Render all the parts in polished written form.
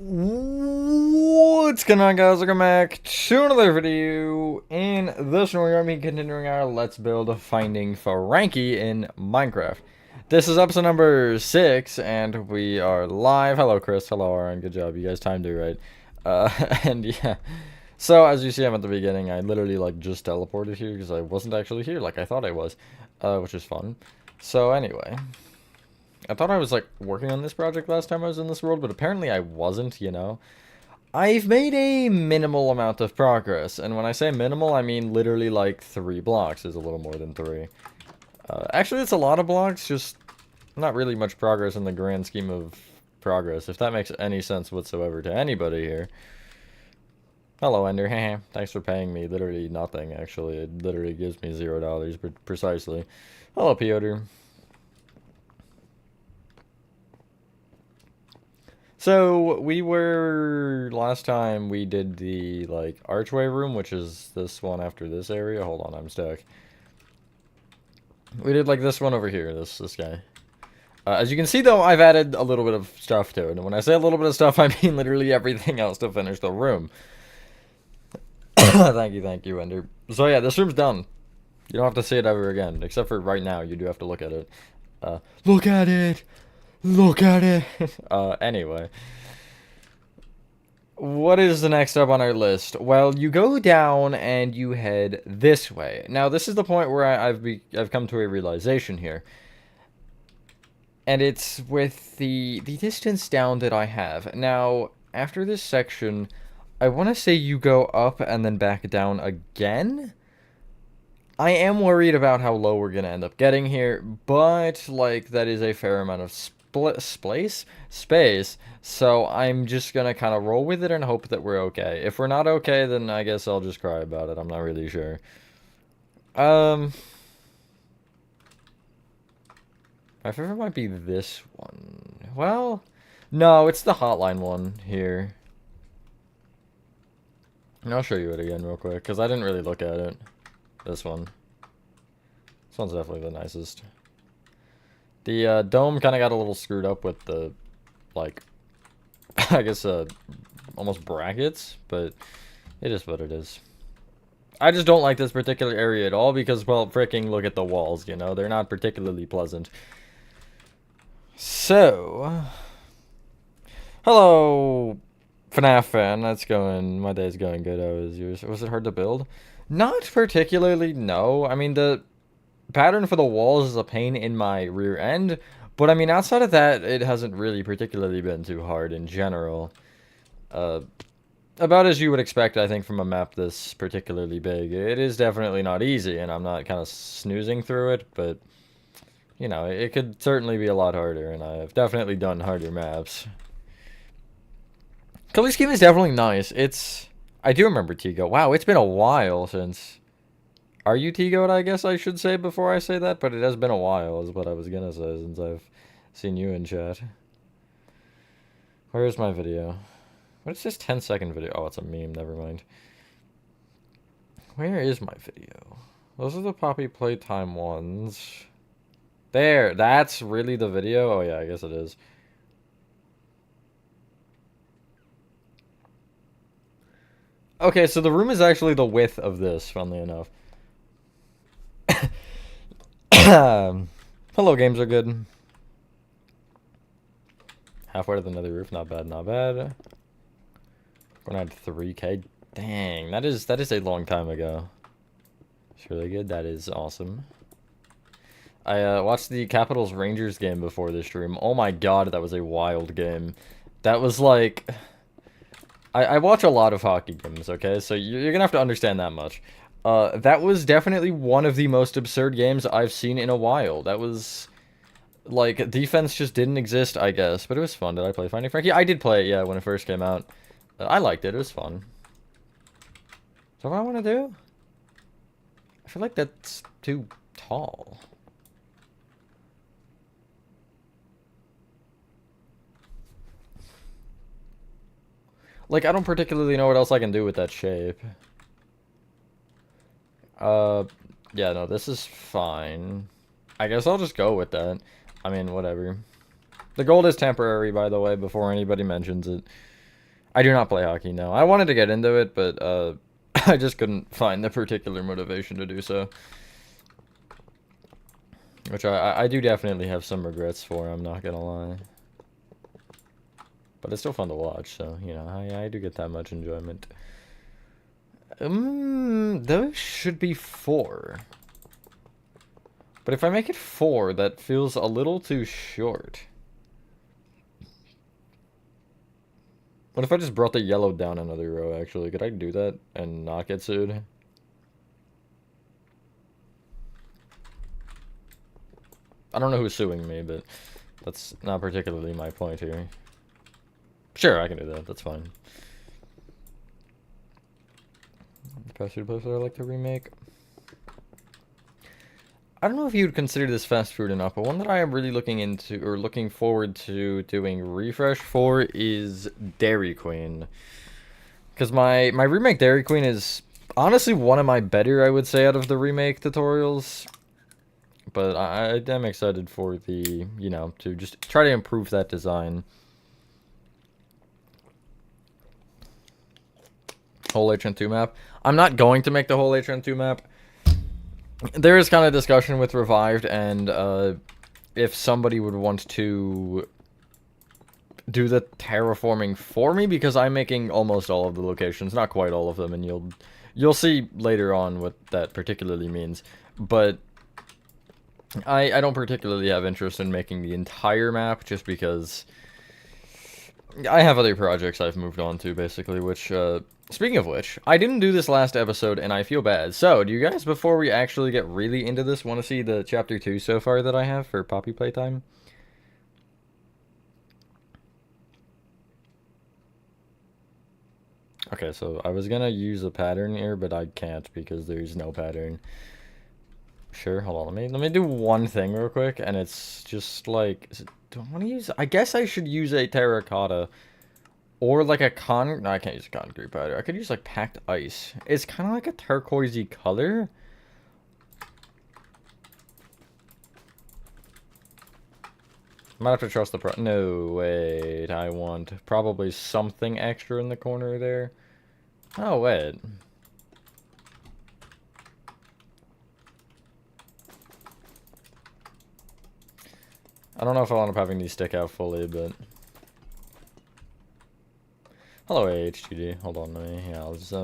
What's going on, guys? Welcome back to another video. In this one, we're going to be continuing our Let's Build Finding Frankie in Minecraft. This is episode number 6, and we are live. Hello, Chris. Hello, Aaron. Good job. You guys timed it right. And yeah. So, as you see, I'm at the beginning. I literally, just teleported here because I wasn't actually here like I thought I was, which is fun. So, anyway. I thought I was, working on this project last time I was in this world, but apparently I wasn't, you know? I've made a minimal amount of progress, and when I say minimal, I mean literally, 3 blocks is a little more than 3. Actually, it's a lot of blocks, just not really much progress in the grand scheme of progress, if that makes any sense whatsoever to anybody here. Hello, Ender. Thanks for paying me literally nothing, actually. It literally gives me $0 precisely. Hello, Piotr. So, last time we did the, archway room, which is this one after this area. Hold on, I'm stuck. We did, this one over here, this guy. As you can see, though, I've added a little bit of stuff to it. And when I say a little bit of stuff, I mean literally everything else to finish the room. Thank you, Ender. So, yeah, this room's done. You don't have to see it ever again, except for right now. You do have to look at it. Look at it! Look at it! Anyway. What is the next up on our list? Well, you go down and you head this way. Now, this is the point where I've come to a realization here. And it's with the distance down that I have. Now, after this section, I want to say you go up and then back down again? I am worried about how low we're going to end up getting here, but, that is a fair amount of space, so I'm just gonna kind of roll with it and hope that we're okay. If we're not okay, then I guess I'll just cry about it. I'm not really sure. My favorite might be this one. Well, no, it's the hotline one here. And I'll show you it again real quick, because I didn't really look at it. This one. This one's definitely the nicest. The dome kind of got a little screwed up with the, I guess, almost brackets, but it is what it is. I just don't like this particular area at all because, well, fricking look at the walls, you know? They're not particularly pleasant. So, hello, FNAF fan. That's going, my day's going good. How was yours? Was it hard to build? Not particularly, no. I mean, the pattern for the walls is a pain in my rear end, but I mean, outside of that, it hasn't really particularly been too hard in general. About as you would expect, I think, from a map this particularly big. It is definitely not easy, and I'm not kind of snoozing through it, but, you know, it could certainly be a lot harder, and I've definitely done harder maps. Color scheme is definitely nice. I do remember Tigo. Wow, it's been a while since... Are you T-Goat, I guess I should say before I say that, but it has been a while is what I was gonna say since I've seen you in chat. Where is my video? What is this 10-second video? Oh, it's a meme, never mind. Where is my video? Those are the Poppy Playtime ones. There, that's really the video? Oh yeah, I guess it is. Okay, so the room is actually the width of this, funnily enough. Hello, games are good. Halfway to the nether roof, not bad, not bad. Gonna add 3K. Dang, that is a long time ago. It's really good. That is awesome. I watched the Capitals Rangers game before this stream. Oh my god, that was a wild game. That was like... I watch a lot of hockey games, okay? So you're gonna have to understand that much. That was definitely one of the most absurd games I've seen in a while. That was, defense just didn't exist, I guess. But it was fun. Did I play Finding Frankie? I did play it, yeah, when it first came out. I liked it. It was fun. Is that what I want to do? I feel like that's too tall. I don't particularly know what else I can do with that shape. Yeah, no, this is fine. I guess I'll just go with that. I mean, whatever. The gold is temporary, by the way, before anybody mentions it. I do not play hockey, no. I wanted to get into it, but I just couldn't find the particular motivation to do so. Which I do definitely have some regrets for, I'm not gonna lie. But it's still fun to watch, so, you know, I do get that much enjoyment. Those should be 4. But if I make it 4, that feels a little too short. What if I just brought the yellow down another row, actually? Could I do that and not get sued? I don't know who's suing me, but that's not particularly my point here. Sure, I can do that. That's fine. Fast food place that I like to remake. I don't know if you would consider this fast food or not, but one that I am really looking into or looking forward to doing refresh for is Dairy Queen. Because my remake Dairy Queen is honestly one of my better, I would say, out of the remake tutorials. But I am excited for the, you know, to just try to improve that design. Whole HN2 map. I'm not going to make the whole HN2 map. There is kind of discussion with Revived, and if somebody would want to do the terraforming for me, because I'm making almost all of the locations, not quite all of them, and you'll see later on what that particularly means. But I don't particularly have interest in making the entire map, just because I have other projects I've moved on to, basically, which, speaking of which, I didn't do this last episode, and I feel bad. So, do you guys, before we actually get really into this, want to see the Chapter 2 so far that I have for Poppy Playtime? Okay, so I was gonna use a pattern here, but I can't because there's no pattern. Sure, hold on, let me do one thing real quick, and it's just like, do I want to use, I guess I should use a terracotta, or like a no, I can't use a concrete powder, I could use like packed ice. It's kind of like a turquoisey color. Might have to trust the no, wait, I want probably something extra in the corner there. Oh, wait. I don't know if I'll end up having these stick out fully, but... Hello, HTD. Hold on, let me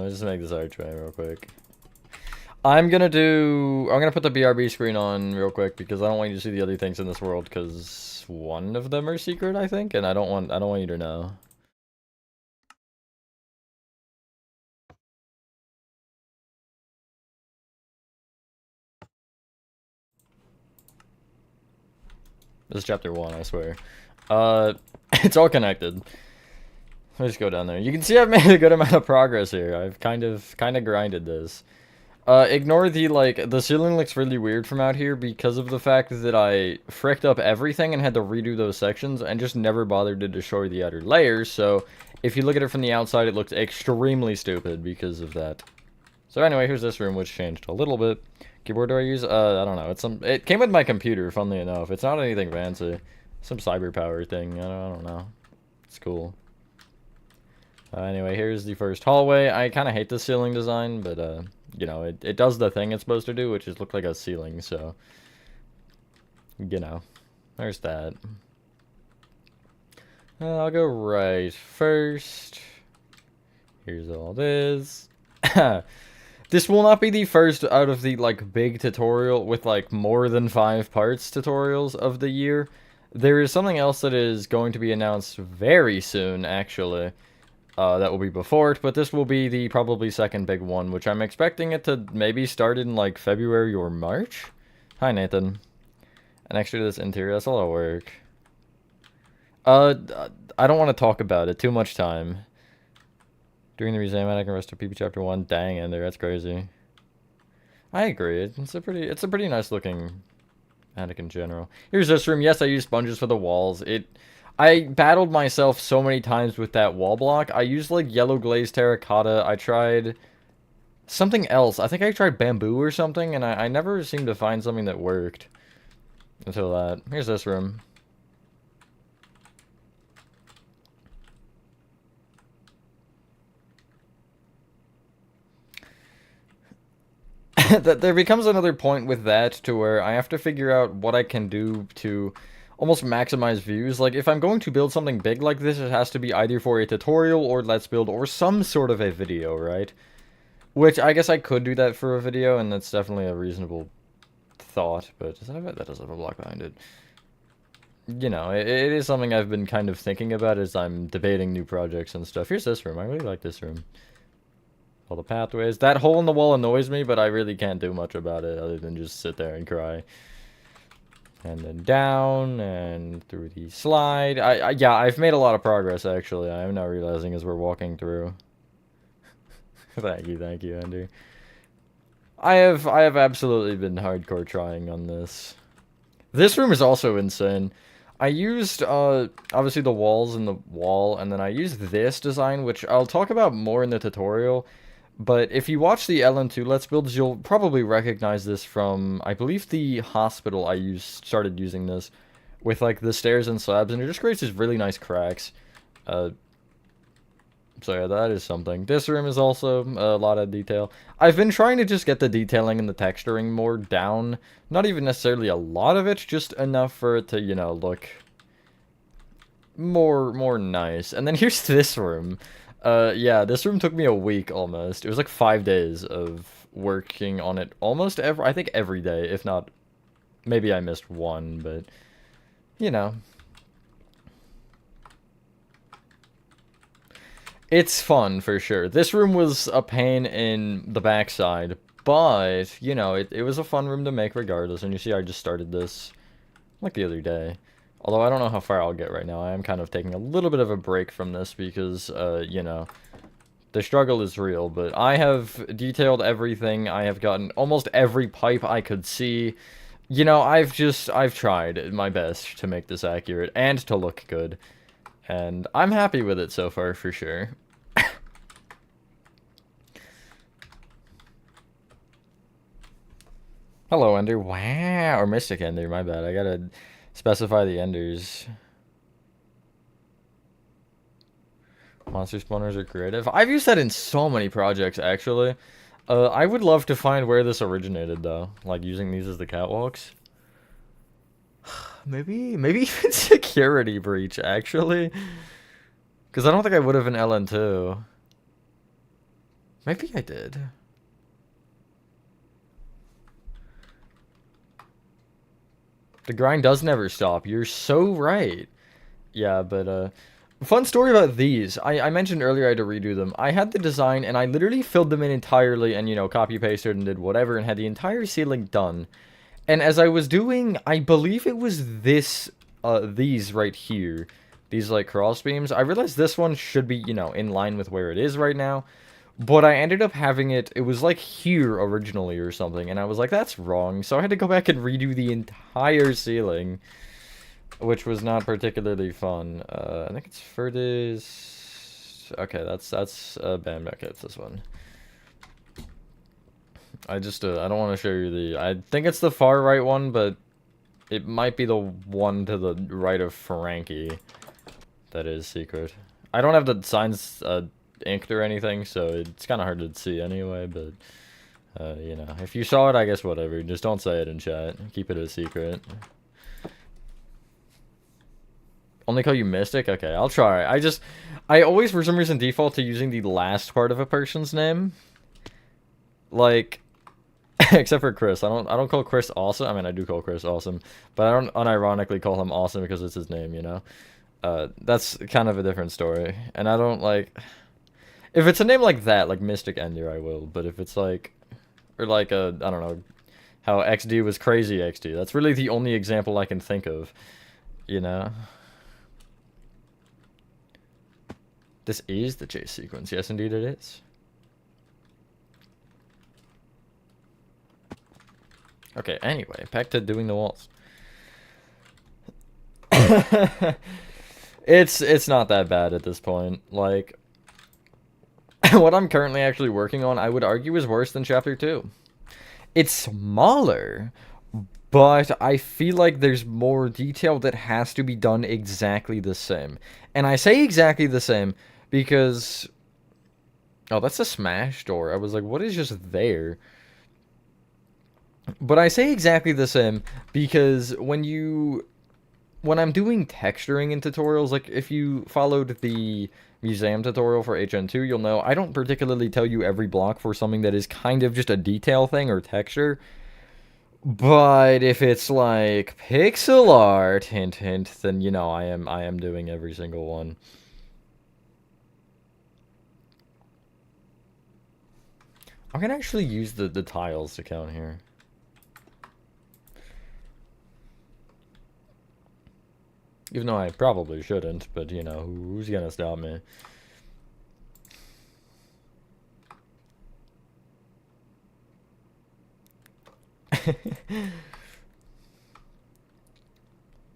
just make this archway real quick. I'm gonna put the BRB screen on real quick because I don't want you to see the other things in this world, because one of them are secret, I think, and I don't want you to know. This is chapter 1, I swear. It's all connected. Let me just go down there. You can see I've made a good amount of progress here. I've kind of grinded this. Ignore the, like, the ceiling looks really weird from out here because of the fact that I fricked up everything and had to redo those sections and just never bothered to destroy the outer layers, so if you look at it from the outside, it looks extremely stupid because of that. So anyway, here's this room, which changed a little bit. Keyboard do I use? I don't know. It came with my computer, funnily enough. It's not anything fancy. Some cyber power thing. I don't know. It's cool. Anyway, here's the first hallway. I kind of hate the ceiling design, but, you know, it does the thing it's supposed to do, which is look like a ceiling, so, you know, there's that. I'll go right first. Here's all this. This will not be the first out of the, like, big tutorial with, like, more than 5 parts tutorials of the year. There is something else that is going to be announced very soon, actually. That will be before it, but this will be the probably second big one, which I'm expecting it to maybe start in, like, February or March? Hi, Nathan. And extra to this interior, that's a lot of work. I don't want to talk about it. Too much time. During the museum, I can rest of PP Chapter 1. Dang, Ender, that's crazy. I agree. It's a pretty nice looking attic in general. Here's this room. Yes, I use sponges for the walls. I battled myself so many times with that wall block. I used, like, yellow glazed terracotta. I tried something else. I think I tried bamboo or something, and I never seemed to find something that worked until that. Here's this room. that there becomes another point with that to where I have to figure out what I can do to almost maximize views. Like, if I'm going to build something big like this, it has to be either for a tutorial or let's build or some sort of a video, right? Which, I guess I could do that for a video, and that's definitely a reasonable thought, but that does have a block behind it. You know, it is something I've been kind of thinking about as I'm debating new projects and stuff. Here's this room. I really like this room. All the pathways. That hole in the wall annoys me, but I really can't do much about it other than just sit there and cry. And then down and through the slide. Yeah, I've made a lot of progress, actually. I am now realizing as we're walking through. Thank you, Andy. I have absolutely been hardcore trying on this. This room is also insane. I used, obviously the walls and the wall, and then I used this design, which I'll talk about more in the tutorial. But if you watch the LN2 Let's Builds, you'll probably recognize this from, I believe, the hospital started using this with, like, the stairs and slabs, and it just creates these really nice cracks. So yeah, that is something. This room is also a lot of detail. I've been trying to just get the detailing and the texturing more down. Not even necessarily a lot of it, just enough for it to, you know, look more nice. And then here's this room. Yeah, this room took me a week almost. It was like 5 days of working on it almost I think every day, if not, maybe I missed one, but, you know. It's fun, for sure. This room was a pain in the backside, but, you know, it was a fun room to make regardless, and you see I just started this, like, the other day. Although I don't know how far I'll get right now. I am kind of taking a little bit of a break from this because, you know, the struggle is real. But I have detailed everything. I have gotten almost every pipe I could see. You know, I've tried my best to make this accurate and to look good. And I'm happy with it so far, for sure. Hello, Ender. Wow. Or Mystic Ender, my bad. I gotta specify the enders. Monster spawners are creative. I've used that in so many projects, actually. I would love to find where this originated, though. Like, using these as the catwalks. Maybe even security breach, actually. Because I don't think I would have in LN2. Maybe I did. The grind does never stop. You're so right. Yeah, but, fun story about these. I mentioned earlier I had to redo them. I had the design, and I literally filled them in entirely and, you know, copy-pasted and did whatever and had the entire ceiling done. And as I was doing, I believe it was these right here. These, like, cross beams. I realized this one should be, you know, in line with where it is right now. But I ended up having it was like here originally or something, and I was like, that's wrong. So I had to go back and redo the entire ceiling, which was not particularly fun. I think it's for this. Okay, that's Bam, okay, it's this one. I don't want to show you I think it's the far right one, but it might be the one to the right of Frankie that is secret. I don't have the signs inked or anything, so it's kind of hard to see anyway, but you know, if you saw it, I guess whatever. Just don't say it in chat. Keep it a secret. Only call you Mystic? Okay, I'll try. I always, for some reason, default to using the last part of a person's name. Like, except for Chris. I don't call Chris Awesome. I mean, I do call Chris Awesome, but I don't unironically call him Awesome because it's his name, you know? That's kind of a different story. And I don't, like... If it's a name like that, like Mystic Ender, I will. But if it's like... Or like I don't know, how XD was Crazy XD. That's really the only example I can think of, you know? This is the chase sequence. Yes, indeed it is. Okay, anyway, back to doing the walls. It's not that bad at this point. Like, what I'm currently actually working on, I would argue, is worse than Chapter 2. It's smaller, but I feel like there's more detail that has to be done exactly the same. And I say exactly the same because... Oh, that's a smash door. I was like, what is just there? But I say exactly the same because when I'm doing texturing in tutorials, like if you followed the museum tutorial for HN2, you'll know I don't particularly tell you every block for something that is kind of just a detail thing or texture. But if it's like pixel art, hint hint, then you know I am doing every single one. I'm gonna actually use the tiles to count here. Even though I probably shouldn't, but you know, who's gonna stop me?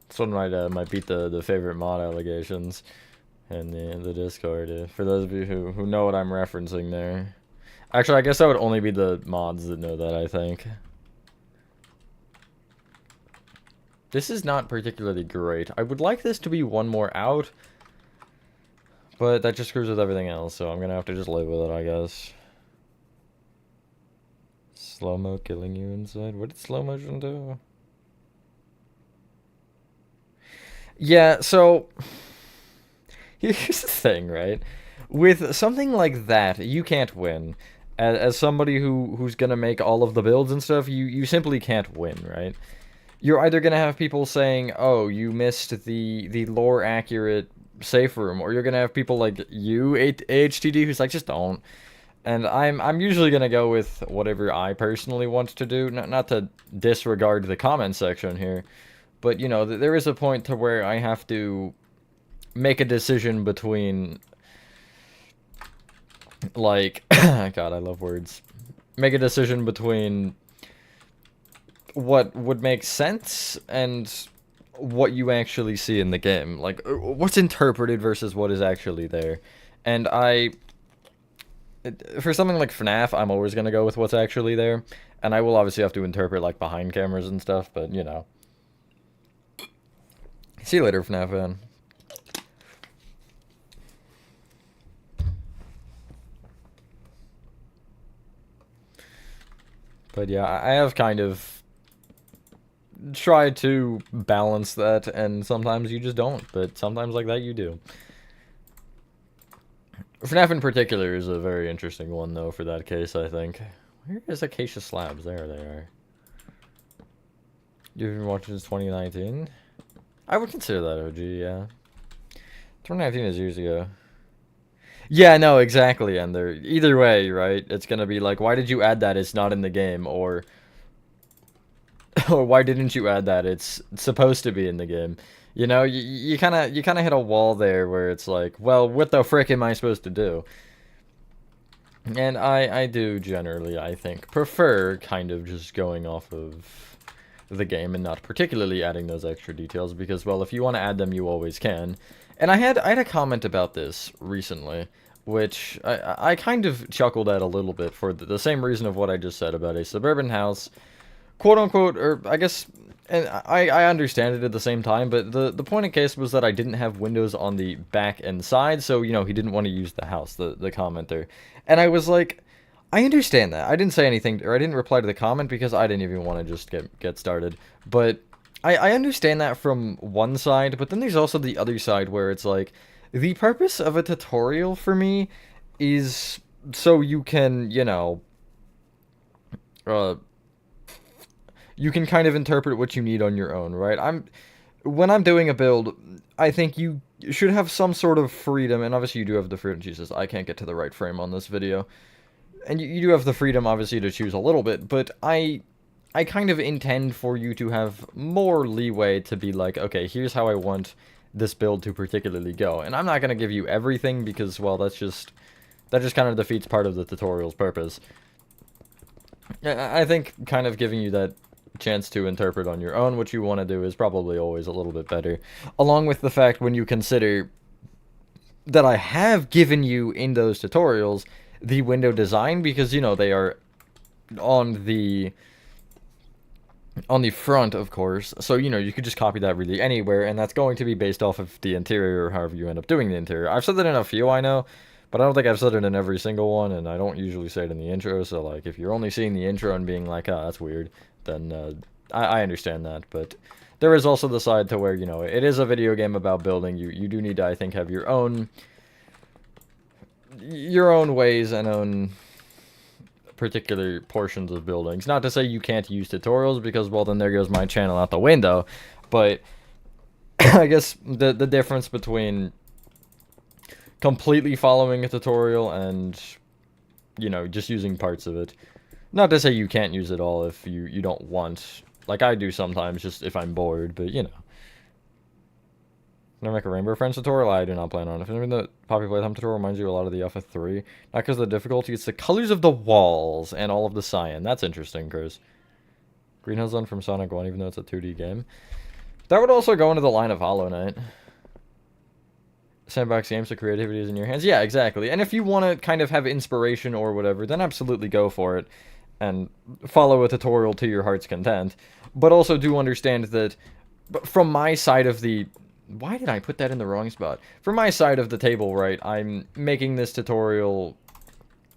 Someone might beat the favorite mod allegations in the Discord. For those of you who know what I'm referencing there. Actually, I guess that would only be the mods that know that, I think. This is not particularly great. I would like this to be one more out, but that just screws with everything else, so I'm gonna have to just live with it, I guess. Slow-mo killing you inside? What did slow motion do? Yeah, so here's the thing, right? With something like that, you can't win. As somebody who's gonna make all of the builds and stuff, you simply can't win, right? You're either gonna have people saying, "Oh, you missed the lore accurate safe room," or you're gonna have people like you, AHTD, who's like, "Just don't." And I'm usually gonna go with whatever I personally want to do, not to disregard the comment section here, but you know, there is a point to where I have to make a decision between, like, God, I love words. Make a decision between what would make sense and what you actually see in the game. Like, what's interpreted versus what is actually there. And for something like FNAF, I'm always going to go with what's actually there. And I will obviously have to interpret, like, behind cameras and stuff, but, you know. See you later, FNAF fan. But yeah, I have kind of tried to balance that, and sometimes you just don't, but sometimes like that you do. FNAF in particular is a very interesting one, though, for that case, I think. Where is Acacia Slabs? There they are. You've been watching since 2019? I would consider that OG, yeah. 2019 is years ago. Yeah, no, exactly, and they're either way, right? It's gonna be like, why did you add that? It's not in the game, or or why didn't you add that? It's supposed to be in the game. You know, you kind of hit a wall there where it's like, well, what the frick am I supposed to do? And I do generally, I think, prefer kind of just going off of the game and not particularly adding those extra details because, well, if you want to add them, you always can. And I had a comment about this recently, which I kind of chuckled at a little bit for the same reason of what I just said about a suburban house, quote unquote, or I guess, and I understand it at the same time, but the point of case was that I didn't have windows on the back and side, so, you know, he didn't want to use the house, the commenter. And I was like, I understand that. I didn't say anything, or I didn't reply to the comment because I didn't even want to just get started. But I understand that from one side, but then there's also the other side where it's like, the purpose of a tutorial for me is so you can, you know, uh, you can kind of interpret what you need on your own, right? When I'm doing a build, I think you should have some sort of freedom, and obviously you do have the freedom. Jesus, I can't get to the right frame on this video. And you do have the freedom, obviously, to choose a little bit, but I kind of intend for you to have more leeway to be like, okay, here's how I want this build to particularly go. And I'm not going to give you everything because, well, that just kind of defeats part of the tutorial's purpose. I think kind of giving you that chance to interpret on your own what you want to do is probably always a little bit better. Along with the fact when you consider that I have given you in those tutorials the window design because, you know, they are on the front, of course, so, you know, you could just copy that really anywhere, and that's going to be based off of the interior or however you end up doing the interior. I've said that in a few, I know, but I don't think I've said it in every single one, and I don't usually say it in the intro, so, like, if you're only seeing the intro and being like, oh, that's weird, then I understand that. But there is also the side to where, you know, it is a video game about building. You do need to, I think, have your own ways and own particular portions of buildings. Not to say you can't use tutorials, because, well, then there goes my channel out the window. But I guess the difference between completely following a tutorial and, you know, just using parts of it. Not to say you can't use it all if you don't want. Like I do sometimes, just if I'm bored, but, you know. Can I make a Rainbow Friends tutorial? I do not plan on it. If the Poppy Playtime tutorial reminds you a lot of the Alpha 3. Not because of the difficulty, it's the colors of the walls and all of the cyan. That's interesting, Chris. Green Hill Zone from Sonic 1, even though it's a 2D game. That would also go into the line of Hollow Knight. Sandbox games, so creativity is in your hands. Yeah, exactly. And if you want to kind of have inspiration or whatever, then absolutely go for it. And follow a tutorial to your heart's content. But also do understand that from my side of the... Why did I put that in the wrong spot? From my side of the table, right, I'm making this tutorial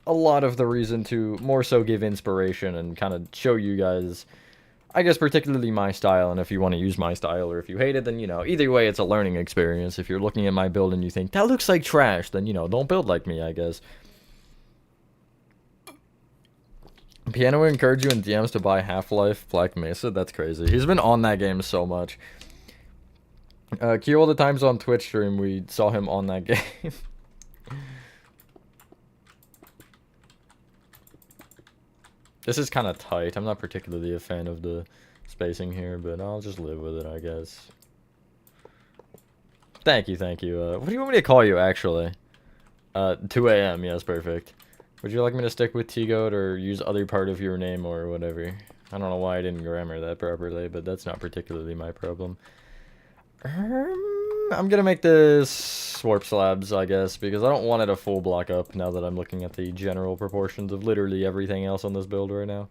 a lot of the reason to more so give inspiration and kind of show you guys, I guess, particularly my style. And if you want to use my style, or if you hate it, then, you know, either way, it's a learning experience. If you're looking at my build and you think, that looks like trash, then, you know, don't build like me, I guess. Piano would encourage you in DMs to buy Half-Life Black Mesa? That's crazy. He's been on that game so much. Q, all the times on Twitch stream, we saw him on that game. This is kind of tight. I'm not particularly a fan of the spacing here, but I'll just live with it, I guess. Thank you, thank you. What do you want me to call you, actually? 2 a.m., yes, perfect. Would you like me to stick with T-Goat or use other part of your name or whatever? I don't know why I didn't grammar that properly, but that's not particularly my problem. I'm gonna make this warp slabs, I guess, because I don't want it a full block up now that I'm looking at the general proportions of literally everything else on this build right now.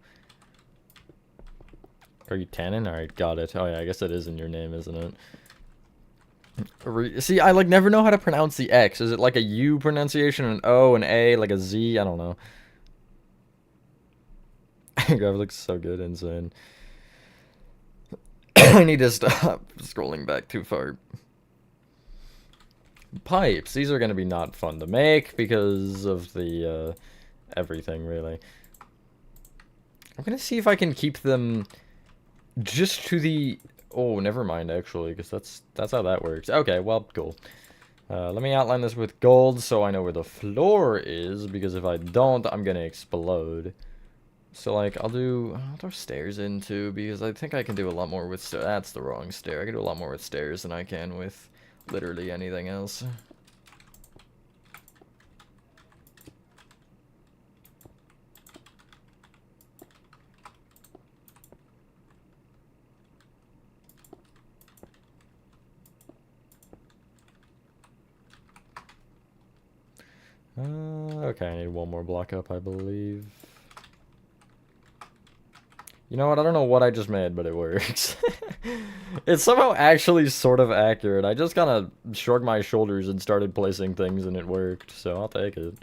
Are you Tannen? Alright, got it. Oh yeah, I guess that is in your name, isn't it? See, I like never know how to pronounce the X. Is it like a U pronunciation, an O, an A, like a Z? I don't know. Graph looks so good, insane. I need to stop scrolling back too far. Pipes. These are going to be not fun to make because of the everything, really. I'm going to see if I can keep them just to the... Oh, never mind, actually, because that's how that works. Okay, well, cool. Let me outline this with gold so I know where the floor is, because if I don't, I'm going to explode. So, like, I'll throw stairs in, too, because I think I can do a lot more with stairs. That's the wrong stair. I can do a lot more with stairs than I can with literally anything else. Okay, I need one more block up, I believe. You know what? I don't know what I just made, but it works. It's somehow actually sort of accurate. I just kind of shrugged my shoulders and started placing things, and it worked. So I'll take it.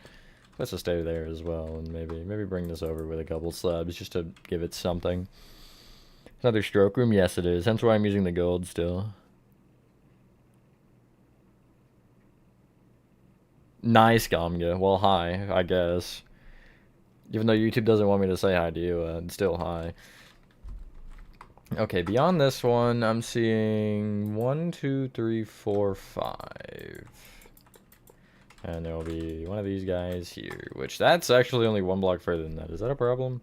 Let's just stay there as well, and maybe bring this over with a couple slabs just to give it something. Another stroke room? Yes, it is. Hence why I'm using the gold still. Nice, Gamga. Well, hi, I guess. Even though YouTube doesn't want me to say hi to you, it's still hi. Okay, beyond this one, I'm seeing 1, 2, 3, 4, 5. And there will be one of these guys here, which that's actually only one block further than that. Is that a problem?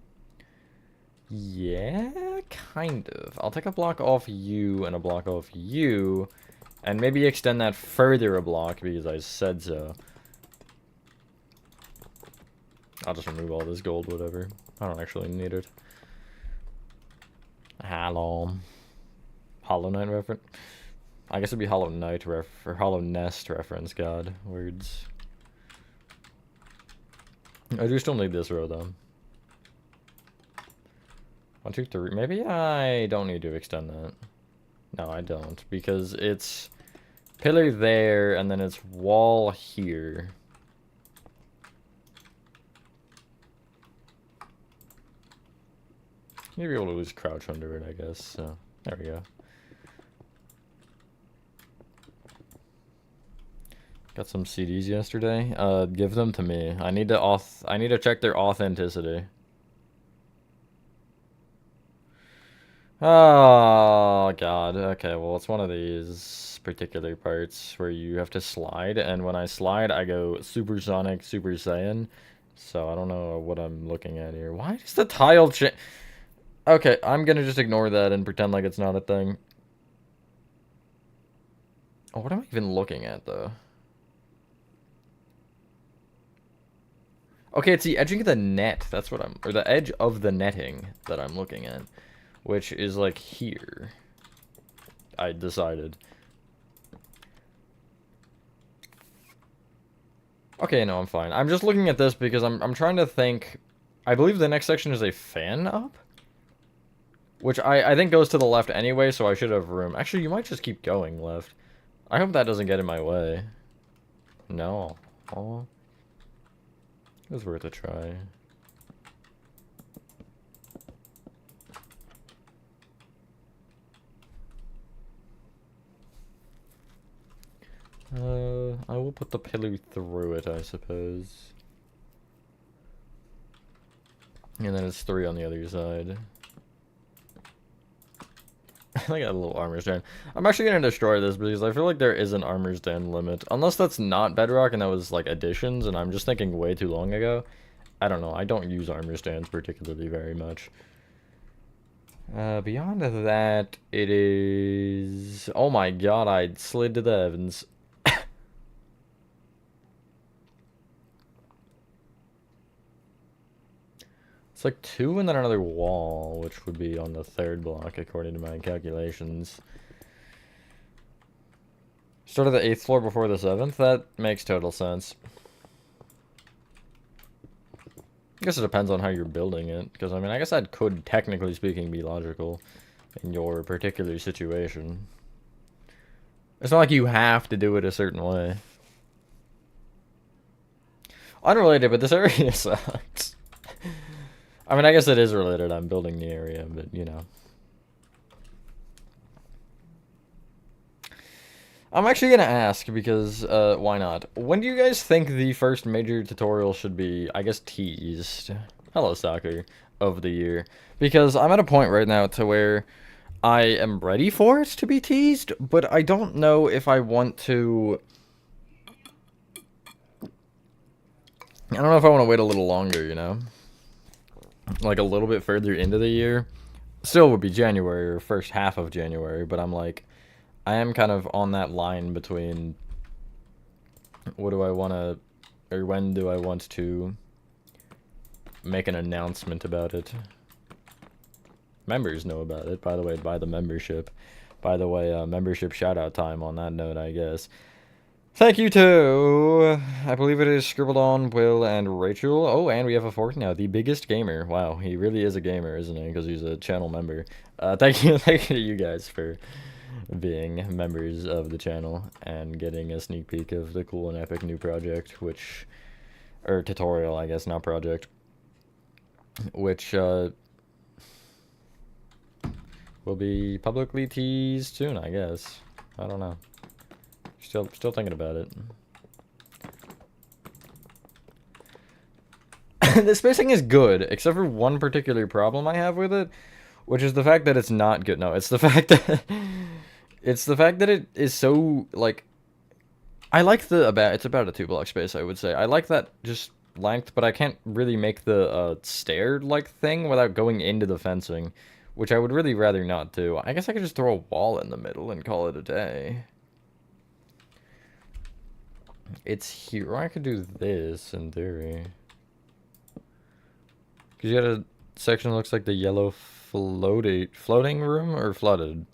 Yeah, kind of. I'll take a block off you and a block off you, and maybe extend that further a block because I said so. I'll just remove all this gold, whatever. I don't actually need it. Hollow Knight reference? I guess it'd be Hollow Knight or Hollow Nest reference, god. Words. I do still need this row, though. 1, 2, 3. Maybe I don't need to extend that. No, I don't. Because it's pillar there, and then it's wall here. You'd be able to just crouch under it, I guess. So, there we go. Got some CDs yesterday. Give them to me. I need to check their authenticity. Oh god. Okay, well it's one of these particular parts where you have to slide, and when I slide I go supersonic Super Saiyan. So I don't know what I'm looking at here. Why does the tile change? Okay, I'm gonna just ignore that and pretend like it's not a thing. Oh, what am I even looking at though? Okay, it's the edging of the net. That's what or the edge of the netting that I'm looking at, which is like here. I decided. Okay, no, I'm fine. I'm just looking at this because I'm trying to think. I believe the next section is a fan up, which I think goes to the left anyway, so I should have room. Actually, you might just keep going left. I hope that doesn't get in my way. No. Oh. It was worth a try. I will put the pillar through it, I suppose. And then it's 3 on the other side. I got a little armor stand. I'm actually gonna destroy this because I feel like there is an armor stand limit. Unless that's not bedrock and that was like additions and I'm just thinking way too long ago. I don't know. I don't use armor stands particularly very much. Beyond that, it is... Oh my god, I slid to the heavens. It's like 2 and then another wall, which would be on the 3rd block, according to my calculations. Start of the 8th floor before the 7th? That makes total sense. I guess it depends on how you're building it, because, I mean, I guess that could, technically speaking, be logical in your particular situation. It's not like you have to do it a certain way. Unrelated, but this area sucks. I mean, I guess it is related. I'm building the area, but, you know. I'm actually going to ask, because, why not? When do you guys think the first major tutorial should be, I guess, teased? Hello, soccer, of the year. Because I'm at a point right now to where I am ready for it to be teased, but I don't know if I want to... I don't know if I want to wait a little longer, you know? Like, a little bit further into the year. Still would be January, or first half of January, but I'm like... I am kind of on that line between what do I want to, or when do I want to make an announcement about it. Members know about it, by the way, buy the membership. By the way, membership shout-out time on that note, I guess. Thank you to, I believe it is Scribbled On, Will, and Rachel. Oh, and we have a 4th now, the biggest gamer. Wow, he really is a gamer, isn't he? Because he's a channel member. Thank you to you guys for being members of the channel and getting a sneak peek of the cool and epic new project, which, or tutorial, I guess, not project, which will be publicly teased soon, I guess. I don't know. Still thinking about it. The spacing is good, except for one particular problem I have with it, which is the fact that it's not good. No, it's the fact that it's the fact that it is so, like, I like it's about a 2-block space, I would say. I like that just length, but I can't really make the stair-like thing without going into the fencing, which I would really rather not do. I guess I could just throw a wall in the middle and call it a day. It's here. Or I could do this in theory. Because you got a section that looks like the yellow floating room, or flooded.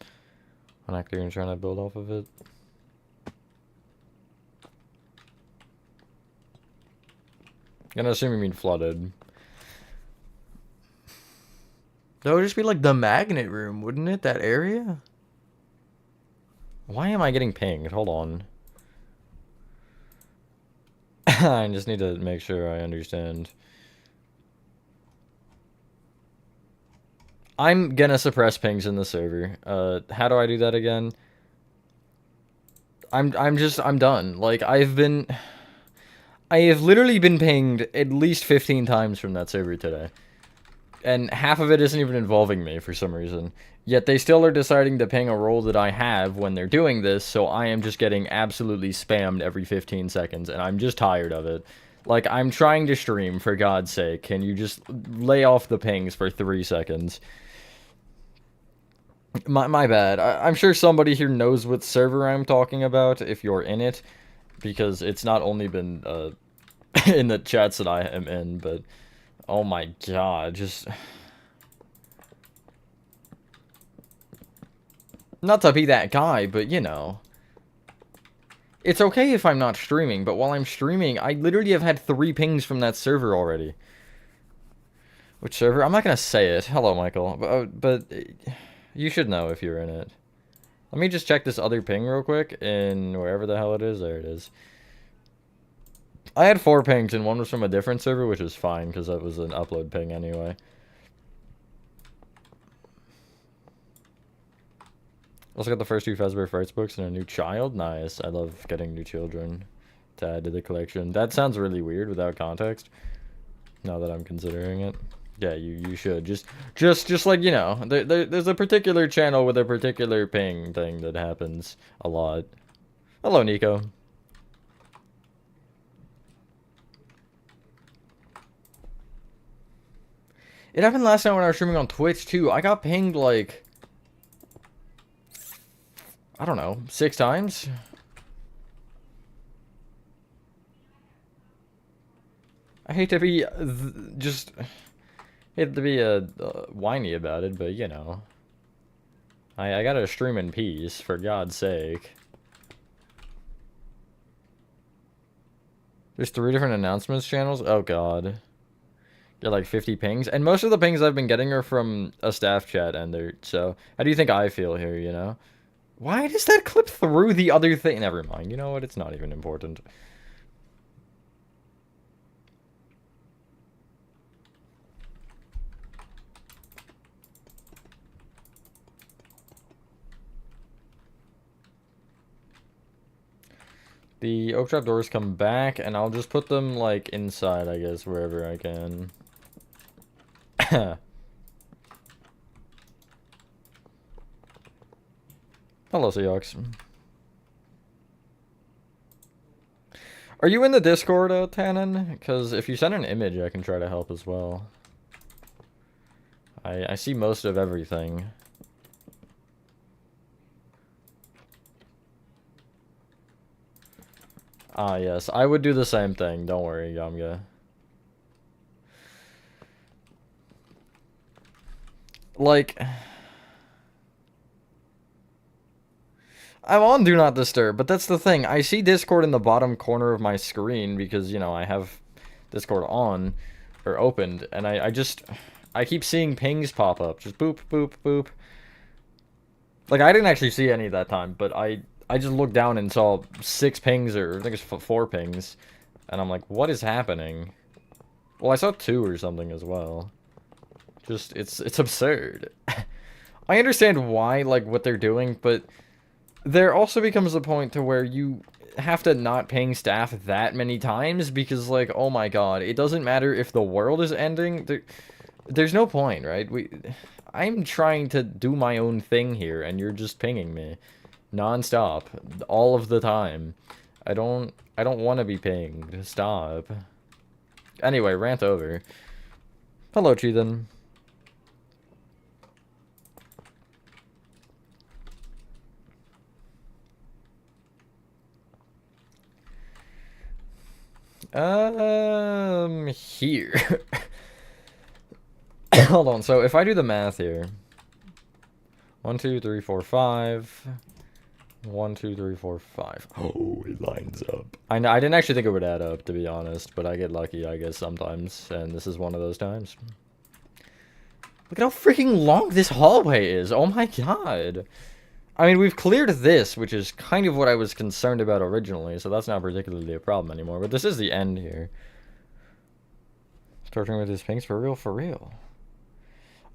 I'm actually going to try to build off of it. I'm gonna assume you mean flooded. That would just be like the magnet room, wouldn't it? That area? Why am I getting pinged? Hold on. I just need to make sure I understand. I'm gonna suppress pings in the server. How do I do that again? I'm done. Like, I have literally been pinged at least 15 times from that server today. And half of it isn't even involving me for some reason. Yet they still are deciding to ping a role that I have when they're doing this, so I am just getting absolutely spammed every 15 seconds, and I'm just tired of it. Like, I'm trying to stream, for God's sake. Can you just lay off the pings for 3 seconds? My bad. I'm sure somebody here knows what server I'm talking about, if you're in it, because it's not only been, in the chats that I am in, but... Oh my god, just... Not to be that guy, but, you know. It's okay if I'm not streaming, but while I'm streaming, I literally have had 3 pings from that server already. Which server? I'm not gonna say it. Hello, Michael. But you should know if you're in it. Let me just check this other ping real quick, in wherever the hell it is. There it is. I had 4 pings, and one was from a different server, which is fine, because that was an upload ping anyway. Also got the first 2 Fazbear Frights books and a new child. Nice. I love getting new children to add to the collection. That sounds really weird without context. Now that I'm considering it. Yeah, you should. Just like, you know, there's a particular channel with a particular ping thing that happens a lot. Hello, Nico. It happened last night when I was streaming on Twitch, too. I got pinged, like... I don't know, 6 times? I hate to be... hate to be whiny about it, but, you know. I gotta stream in peace, for God's sake. There's 3 different announcements channels? Oh, God. Get like 50 pings. And most of the pings I've been getting are from a staff chat ender. So, how do you think I feel here, you know? Why does that clip through the other thing? Never mind. You know what? It's not even important. The oak trap doors come back, and I'll just put them, like, inside, I guess, wherever I can. Hello, Seahawks. Are you in the Discord, Tannen? Because if you send an image, I can try to help as well. I see most of everything. Ah, yes. I would do the same thing. Don't worry, Yamga. Like... I'm on Do Not Disturb, but that's the thing. I see Discord in the bottom corner of my screen because, you know, I have Discord on, or opened, and I keep seeing pings pop up. Just boop, boop, boop. Like, I didn't actually see any that time, but I just looked down and saw 6 pings, or I think it's 4 pings, and I'm like, what is happening? Well, I saw 2 or something as well. Just, it's absurd. I understand why, like, what they're doing, but... There also becomes a point to where you have to not ping staff that many times because, like, oh my god, it doesn't matter if the world is ending. There's no point, right? I'm trying to do my own thing here, and you're just pinging me non-stop all of the time. I don't want to be pinged. Stop. Anyway, rant over. Hello, Cheethan. Here. Hold on, so if I do the math here. 1, 2, 3, 4, 5. 1, 2, 3, 4, 5. Oh, it lines up. I didn't actually think it would add up, to be honest, but I get lucky, I guess, sometimes, and this is one of those times. Look at how freaking long this hallway is. Oh my god. I mean, we've cleared this, which is kind of what I was concerned about originally, so that's not particularly a problem anymore. But this is the end here. Starting with his pings for real, for real.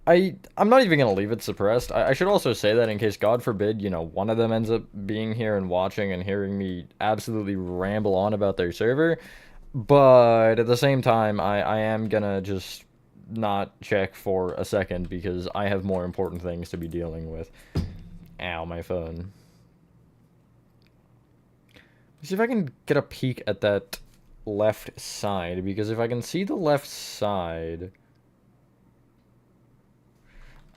I'm not even gonna leave it suppressed. I should also say that in case, God forbid, you know, one of them ends up being here and watching and hearing me absolutely ramble on about their server. But at the same time, I am gonna just not check for a second because I have more important things to be dealing with. Ow, my phone. Let's see if I can get a peek at that left side, because if I can see the left side...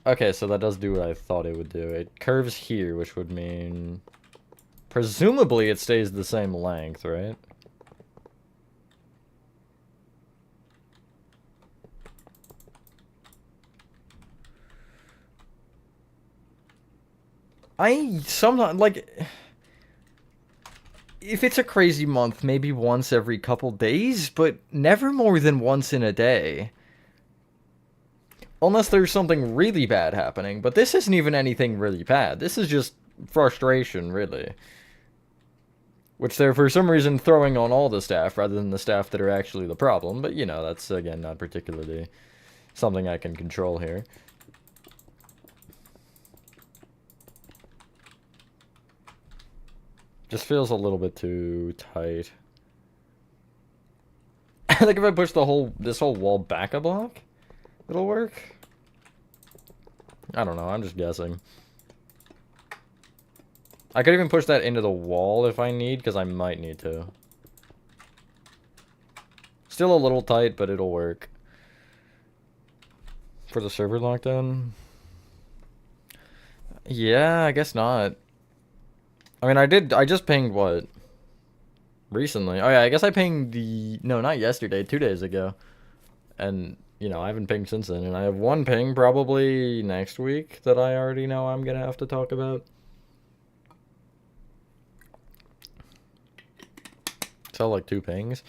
Okay, so that does do what I thought it would do. It curves here, which would mean... Presumably it stays the same length, right? I sometimes, like... If it's a crazy month, maybe once every couple days, but never more than once in a day. Unless there's something really bad happening, but this isn't even anything really bad. This is just frustration, really. Which they're, for some reason, throwing on all the staff rather than the staff that are actually the problem. But, you know, that's, again, not particularly something I can control here. Just feels a little bit too tight. I think if I push this whole wall back a block, it'll work. I don't know, I'm just guessing. I could even push that into the wall if I need, because I might need to. Still a little tight, but it'll work. For the server lockdown? Yeah, I guess not. I mean, I just pinged, what? Recently. Oh yeah, I guess I pinged no, not yesterday, 2 days ago. And, you know, I haven't pinged since then. And I have one ping probably next week that I already know I'm gonna have to talk about. So, like, 2 pings.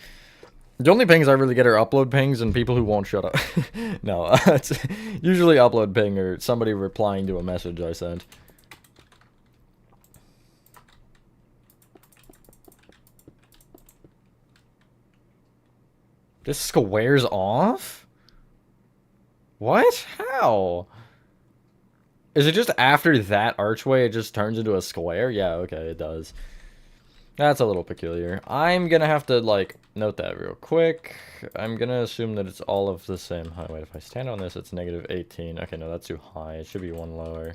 The only pings I really get are upload pings and people who won't shut up. No, it's usually upload ping or somebody replying to a message I sent. This squares off? What? How? Is it just after that archway it just turns into a square? Yeah, okay, it does. That's a little peculiar. I'm gonna have to, like, note that real quick. I'm gonna assume that it's all of the same height. Wait, if I stand on this, it's negative 18. Okay, no, that's too high. It should be one lower.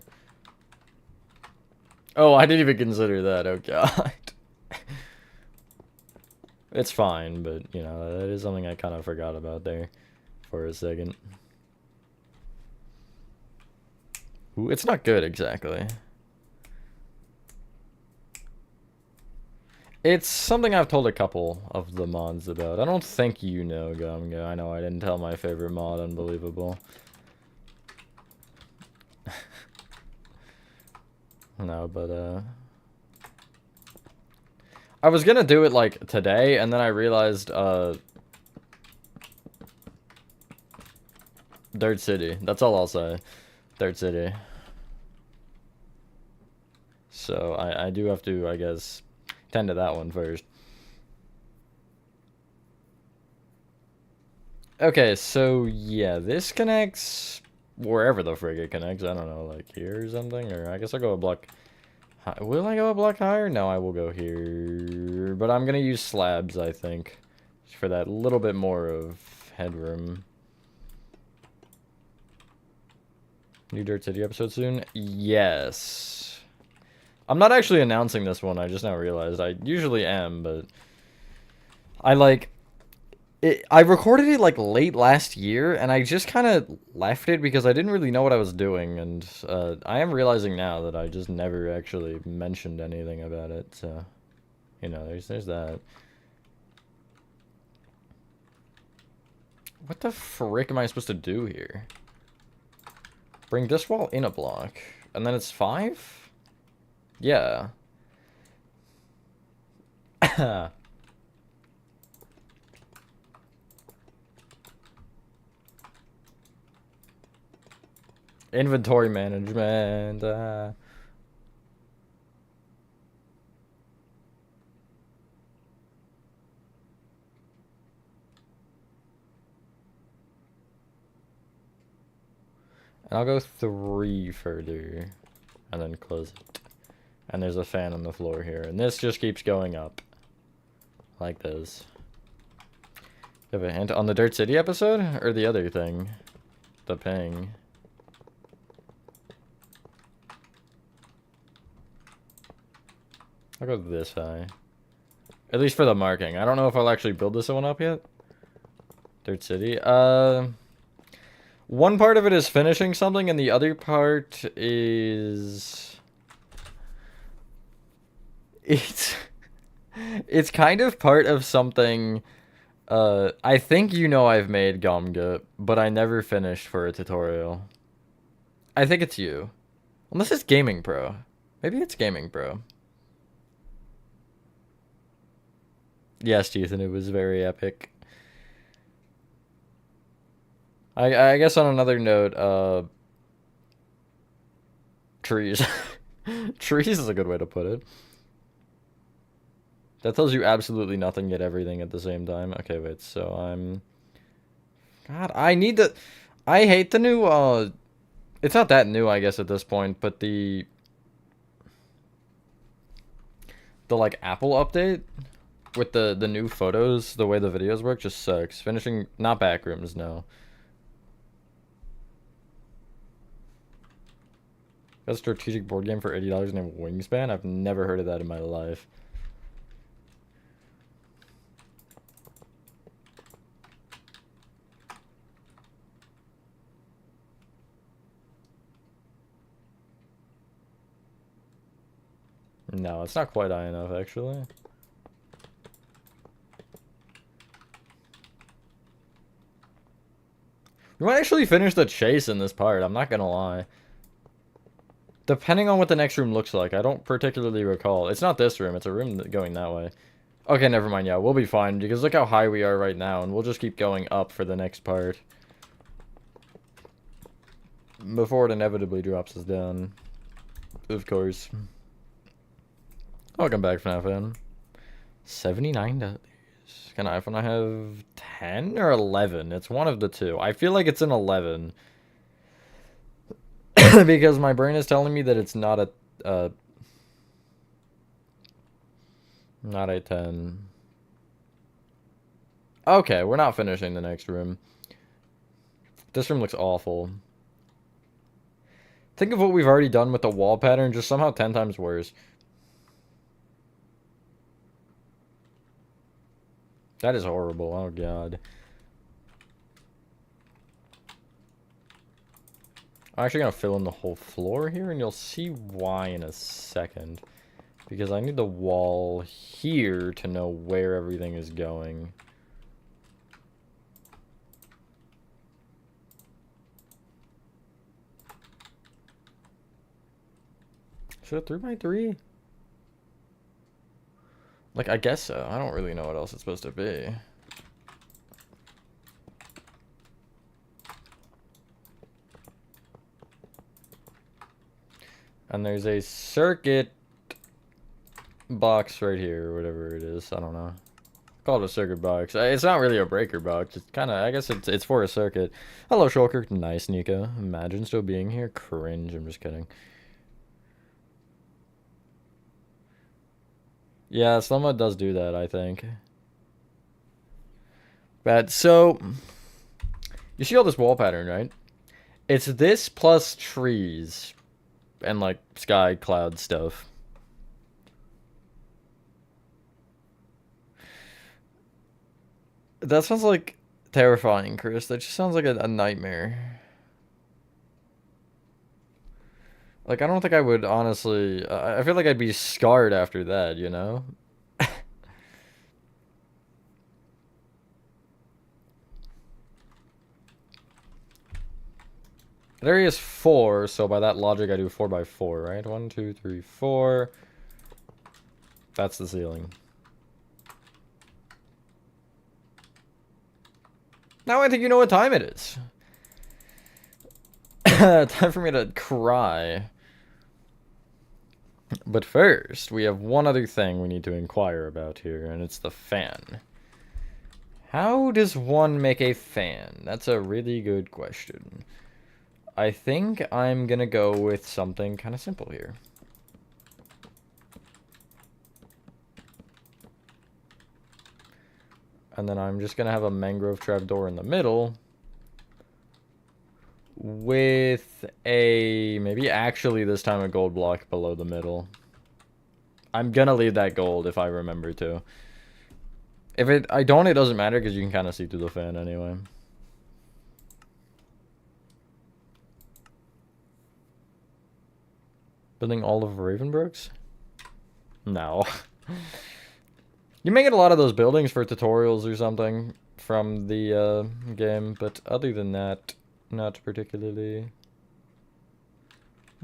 Oh, I didn't even consider that. Oh, God. It's fine, but, you know, that is something I kind of forgot about there for a second. Ooh, it's not good, exactly. It's something I've told a couple of the mods about. I don't think you know, Gumga. I know I didn't tell my favorite mod, unbelievable. No, but, I was gonna do it, like, today, and then I realized, Dirt City. That's all I'll say. Dirt City. So, I do have to, I guess, tend to that one first. Okay, so, yeah, this connects wherever the frig it connects. I don't know, like here or something? Or I guess I'll go a block... Will I go a block higher? No, I will go here. But I'm gonna use slabs, I think, for that little bit more of headroom. New Dirt City episode soon? Yes. I'm not actually announcing this one, I just now realized. I usually am, but... I, like... I recorded it, like, late last year, and I just kind of left it because I didn't really know what I was doing, and I am realizing now that I just never actually mentioned anything about it, so... You know, there's that. What the frick am I supposed to do here? Bring this wall in a block. And then it's 5? Yeah. Inventory management. And I'll go 3 further. And then close it. And there's a fan on the floor here. And this just keeps going up. Like this. You have a hint on the Dirt City episode? Or the other thing? The ping. I'll go this high. At least for the marking. I don't know if I'll actually build this one up yet. Dirt City. One part of it is finishing something, and the other part is... It's kind of part of something... I think you know I've made Gomga, but I never finished for a tutorial. I think it's you. Unless it's Gaming Pro. Maybe it's Gaming Pro. Yes, Ethan, it was very epic. I guess on another note, trees. Trees is a good way to put it. That tells you absolutely nothing yet everything at the same time. Okay, wait, so I'm... God, I need to... I hate the new, It's not that new, I guess, at this point, but the like, Apple update with the new photos, the way the videos work, just sucks. Finishing... Not backrooms, no. A strategic board game for $80 named Wingspan? I've never heard of that in my life. No, it's not quite high enough, actually. We might actually finish the chase in this part, I'm not gonna lie. Depending on what the next room looks like, I don't particularly recall. It's not this room, it's a room going that way. Okay, never mind, yeah, we'll be fine, because look how high we are right now, and we'll just keep going up for the next part. Before it inevitably drops us down. Of course. Welcome back, FNAF fan. $79. Can I have 10 or 11? It's one of the two. I feel like it's an 11. Because my brain is telling me that it's not a... not a 10. Okay, we're not finishing the next room. This room looks awful. Think of what we've already done with the wall pattern, just somehow 10 times worse. That is horrible, oh god. I'm actually gonna fill in the whole floor here, and you'll see why in a second. Because I need the wall here to know where everything is going. Should a 3x3? Like, I guess so. I don't really know what else it's supposed to be. And there's a circuit box right here, or whatever it is. I don't know. Call it a circuit box. It's not really a breaker box. It's kind of, I guess it's for a circuit. Hello, Shulker. Nice, Nico. Imagine still being here. Cringe. I'm just kidding. Yeah, Slumma does do that, I think. But, so... You see all this wall pattern, right? It's this plus trees. And, like, sky, cloud stuff. That sounds like terrifying, Chris. That just sounds like a nightmare. Like, I don't think I would, honestly... I feel like I'd be scarred after that, you know? That area is 4, so by that logic I do 4x4, right? 1, 2, 3, 4. That's the ceiling. Now I think you know what time it is. Time for me to cry. But first, we have one other thing we need to inquire about here, and it's the fan. How does one make a fan? That's a really good question. I think I'm gonna go with something kind of simple here. And then I'm just gonna have a mangrove trapdoor in the middle. With a, maybe actually this time a gold block below the middle. I'm gonna leave that gold if I remember to. If I don't, it doesn't matter because you can kind of see through the fan anyway. Building all of Ravenbrooks? No. You may get a lot of those buildings for tutorials or something from the game, but other than that, not particularly.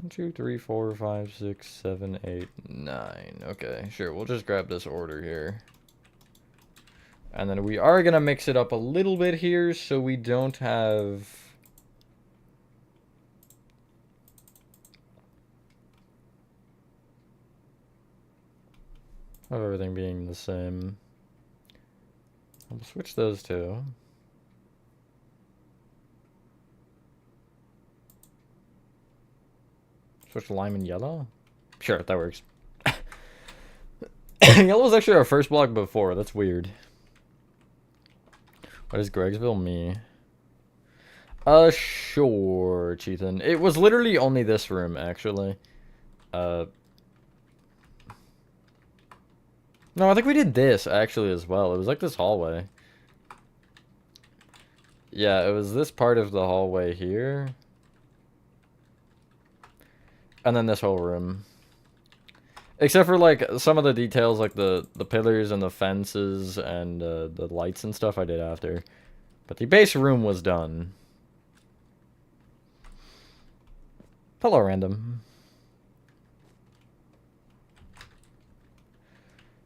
1, 2, 3, 4, 5, 6, 7, 8, 9. Okay, sure, we'll just grab this order here. And then we are gonna mix it up a little bit here so we don't have... of everything being the same. I'll switch those two. Switch lime and yellow? Sure, that works. Yellow was actually our first block before. That's weird. What is Gregsville me? Sure, Cheethan. It was literally only this room, actually. No, I think we did this, actually, as well. It was like this hallway. Yeah, it was this part of the hallway here. And then this whole room. Except for, like, some of the details, like the pillars and the fences and the lights and stuff I did after. But the base room was done. Hello, random.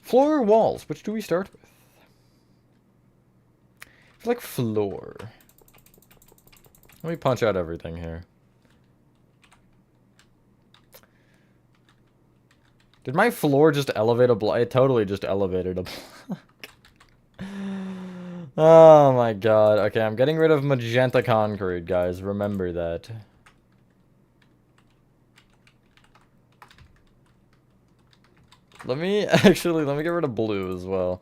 Floor or walls? Which do we start with? I feel like floor. Let me punch out everything here. Did my floor just elevate a block? It totally just elevated a block. Oh my god. Okay, I'm getting rid of magenta concrete, guys. Remember that. Let me get rid of blue as well.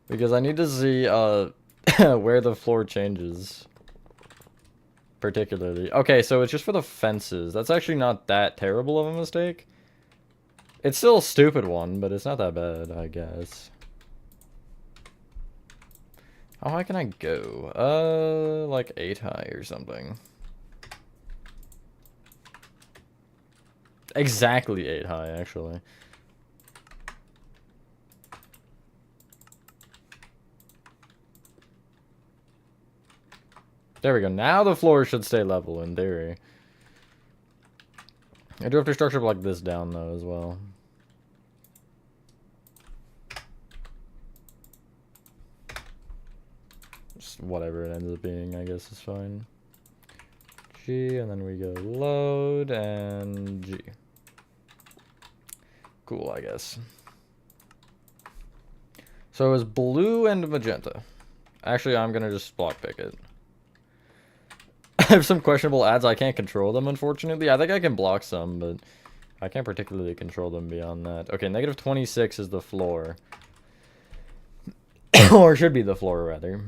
Because I need to see where the floor changes. Particularly. Okay, so it's just for the fences. That's actually not that terrible of a mistake. It's still a stupid one, but it's not that bad, I guess. How high can I go? Like 8 high or something. Exactly 8 high, actually. There we go. Now the floor should stay level, in theory. I do have to structure like this down, though, as well. Just whatever it ends up being, I guess, is fine. G, and then we go load, and G. Cool, I guess. So it was blue and magenta. Actually, I'm gonna just block pick it. I have some questionable ads. I can't control them, unfortunately. I think I can block some, but I can't particularly control them beyond that. Okay, negative 26 is the floor. Or should be the floor, rather.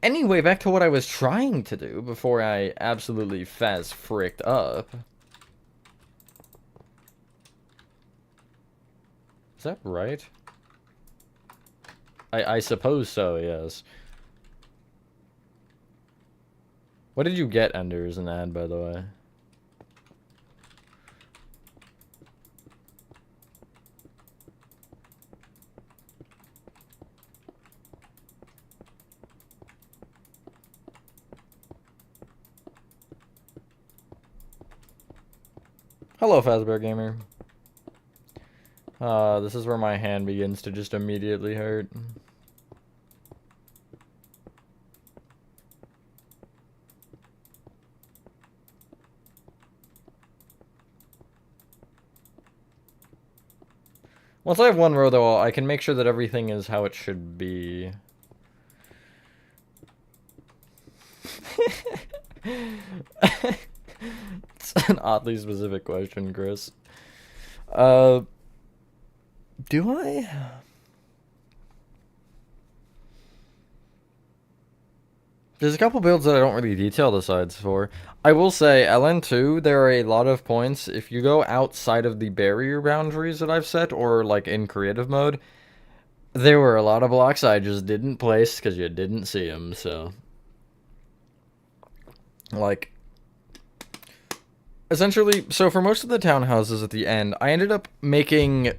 Anyway, back to what I was trying to do before I absolutely fricked up. Is that right? I suppose so, yes. What did you get, Ender, as an ad, by the way? Hello, Fazbear Gamer. This is where my hand begins to just immediately hurt. Once I have one row, though, I can make sure that everything is how it should be. It's an oddly specific question, Chris. Do I? There's a couple builds that I don't really detail the sides for. I will say, LN2, there are a lot of points. If you go outside of the barrier boundaries that I've set, or like in creative mode, there were a lot of blocks I just didn't place because you didn't see them, so. Like, essentially, so for most of the townhouses at the end, I ended up making,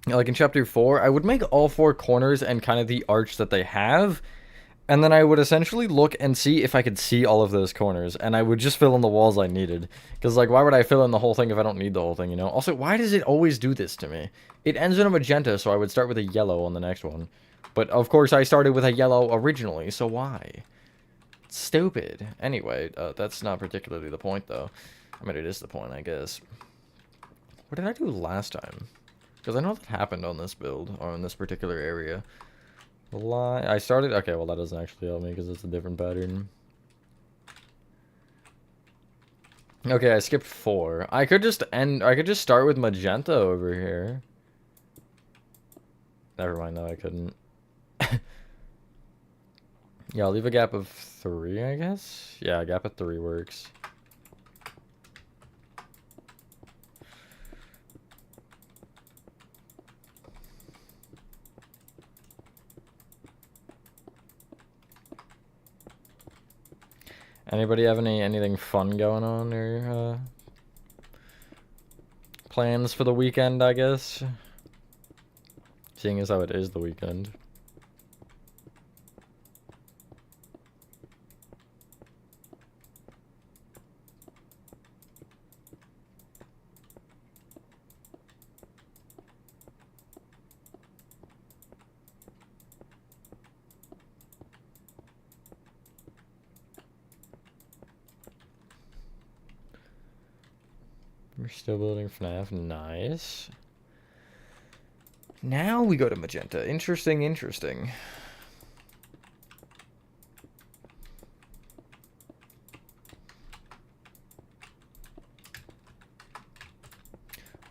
like in chapter 4, I would make all 4 corners and kind of the arch that they have. And then I would essentially look and see if I could see all of those corners, and I would just fill in the walls I needed. Because, like, why would I fill in the whole thing if I don't need the whole thing, you know? Also, why does it always do this to me? It ends in a magenta, so I would start with a yellow on the next one. But, of course, I started with a yellow originally, so why? It's stupid. Anyway, that's not particularly the point, though. I mean, it is the point, I guess. What did I do last time? Because I know that happened on this build, or in this particular area. I started... Okay, well, that doesn't actually help me because it's a different pattern. Okay, I skipped 4. I could just start with magenta over here. Never mind, no, I couldn't. Yeah, I'll leave a gap of 3, I guess? Yeah, a gap of 3 works. Anybody have anything fun going on, or plans for the weekend, I guess? Seeing as how it is the weekend. We're still building FNAF. Nice. Now we go to magenta. Interesting, interesting.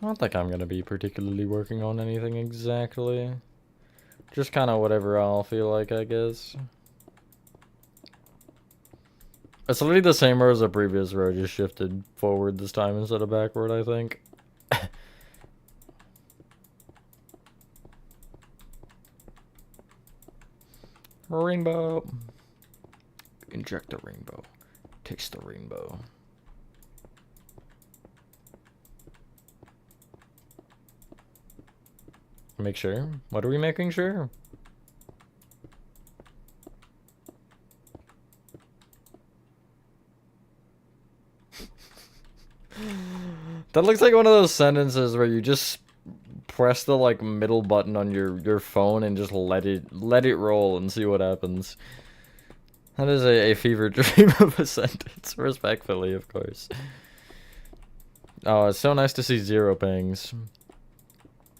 I don't think I'm going to be particularly working on anything exactly. Just kind of whatever I'll feel like, I guess. It's literally the same row as the previous row, just shifted forward this time instead of backward, I think. Rainbow. Inject the rainbow. Taste the rainbow. Make sure. What are we making sure? That looks like one of those sentences where you just press the like middle button on your phone and just let it roll and see what happens. That is a fever dream of a sentence, respectfully, of course. Oh, it's so nice to see 0 pings.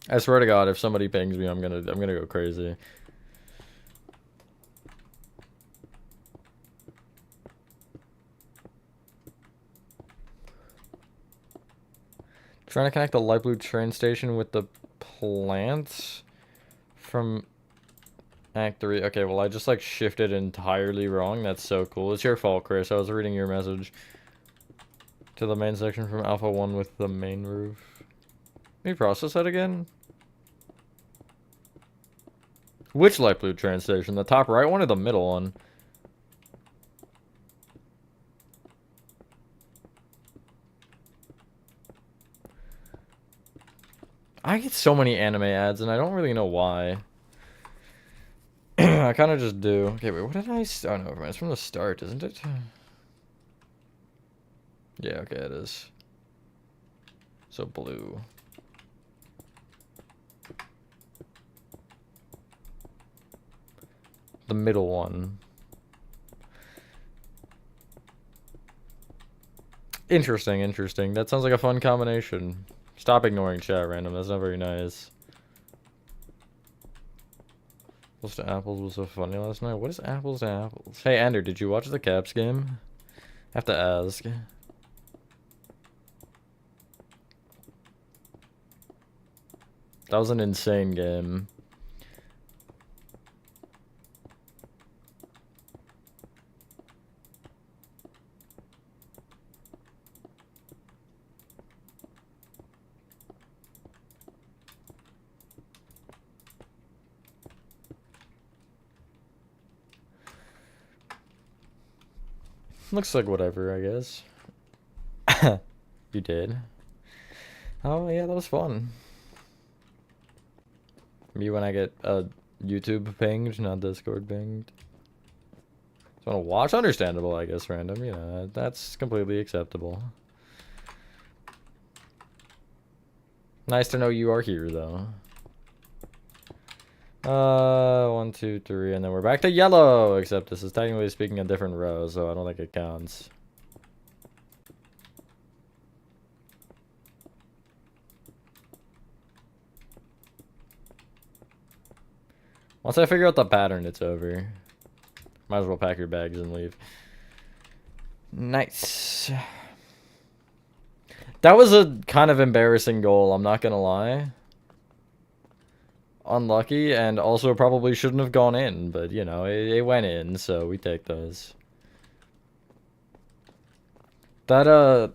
I swear to God, if somebody pings me, I'm gonna go crazy. Trying to connect the light blue train station with the plants from Act 3. Okay, well, I just, like, shifted entirely wrong. That's so cool. It's your fault, Chris. I was reading your message. To the main section from Alpha 1 with the main roof. Let me process that again. Which light blue train station? The top right one or the middle one? I get so many anime ads, and I don't really know why. I kind of just do. Okay, wait, what did I... Oh, no, it's from the start, isn't it? Yeah, okay, it is. So, blue. The middle one. Interesting, interesting. That sounds like a fun combination. Stop ignoring chat, random. That's not very nice. Apples to Apples was so funny last night. What is Apples to Apples? Hey, Andrew, did you watch the Caps game? Have to ask. That was an insane game. Looks like whatever, I guess. You did. Oh, yeah, that was fun. Me when I get YouTube pinged, not Discord pinged. Just want to watch? Understandable, I guess, random. You know, that's completely acceptable. Nice to know you are here, though. 1, 2, 3, and then we're back to yellow, except this is technically speaking a different row, so I don't think it counts. Once I figure out the pattern, it's over. Might as well pack your bags and leave. Nice. That was a kind of embarrassing goal, I'm not gonna lie. Unlucky, and also probably shouldn't have gone in, but you know, it went in, so we take those. That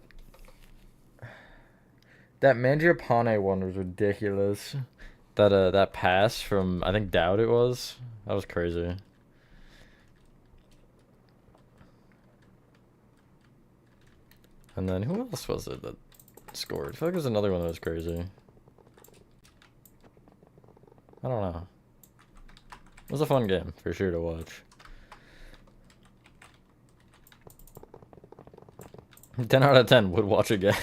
Mangiapane one was ridiculous. That pass from, I think, Dowd it was. That was crazy. And then who else was it that scored? I feel like there's another one that was crazy. I don't know. It was a fun game, for sure, to watch. 10 out of 10 would watch again.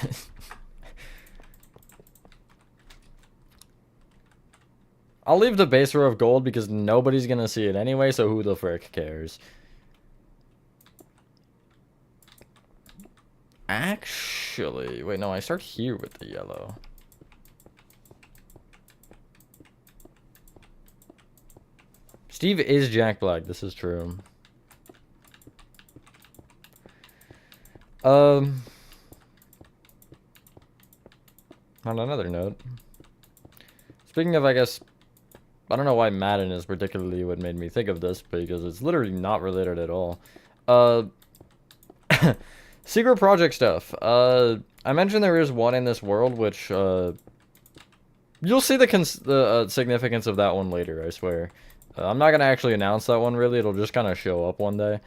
I'll leave the base row of gold because nobody's gonna see it anyway, so who the frick cares? Actually, wait, no, I start here with the yellow. Steve is Jack Black, this is true. On another note, speaking of, I guess, I don't know why Madden is particularly what made me think of this, because it's literally not related at all. Secret project stuff. I mentioned there is one in this world, which, you'll see the significance of that one later, I swear. I'm not gonna actually announce that one, really. It'll just kind of show up one day.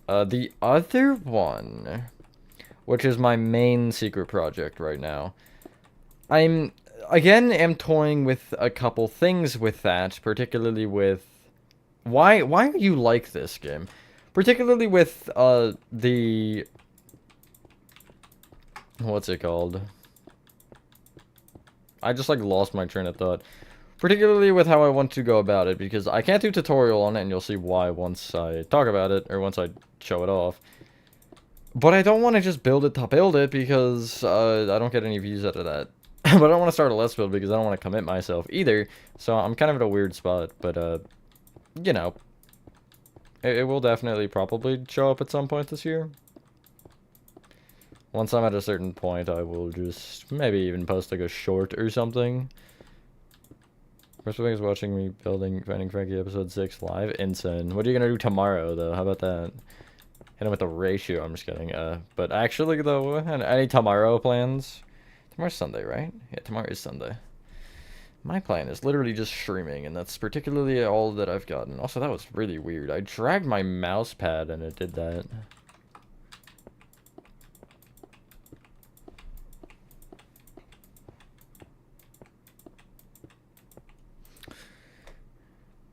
The other one, which is my main secret project right now, am toying with a couple things with that, particularly with why are you like this game? Particularly with the what's it called? I just like lost my train of thought. Particularly with how I want to go about it, because I can't do tutorial on it, and you'll see why once I talk about it, or once I show it off. But I don't want to just build it to build it, because I don't get any views out of that. But I don't want to start a Let's Build, because I don't want to commit myself either, so I'm kind of at a weird spot, but, you know. It will definitely probably show up at some point this year. Once I'm at a certain point, I will just maybe even post like a short or something. First thing is watching me Finding Frankie episode 6 live. Insane. What are you gonna do tomorrow, though? How about that? Hit him with the ratio. I'm just kidding. But actually, though, any tomorrow plans? Tomorrow's Sunday, right? Yeah, tomorrow is Sunday. My plan is literally just streaming, and that's particularly all that I've gotten. Also, that was really weird. I dragged my mouse pad, and it did that.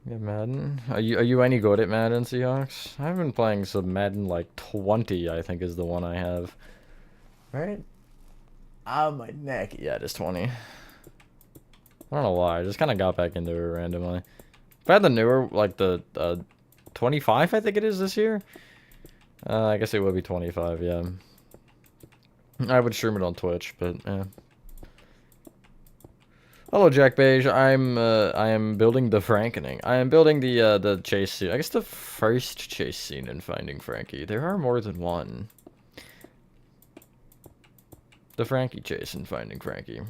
Yeah, Madden. Are you any good at Madden, Seahawks? I've been playing some Madden like 20, I think is the one I have. Right? Oh, my neck. Yeah, it is 20. I don't know why. I just kind of got back into it randomly. If I had the newer, like the 25, I think it is this year. I guess it would be 25, yeah. I would stream it on Twitch, but yeah. Hello, Jack Beige. I am building the Frankening. I am building the chase scene. I guess the first chase scene in Finding Frankie. There are more than one. the Frankie chase and finding Frankie.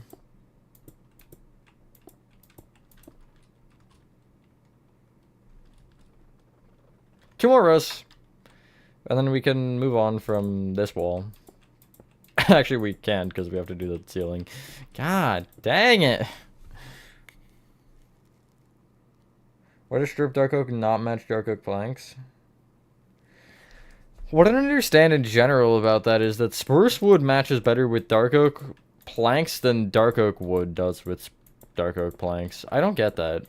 Two more rows. And then we can move on from this wall. Actually, we can't because we have to do the ceiling. God dang it. Why does strip dark oak not match dark oak planks? What I don't understand in general about that is that spruce wood matches better with dark oak planks than dark oak wood does with dark oak planks. I don't get that.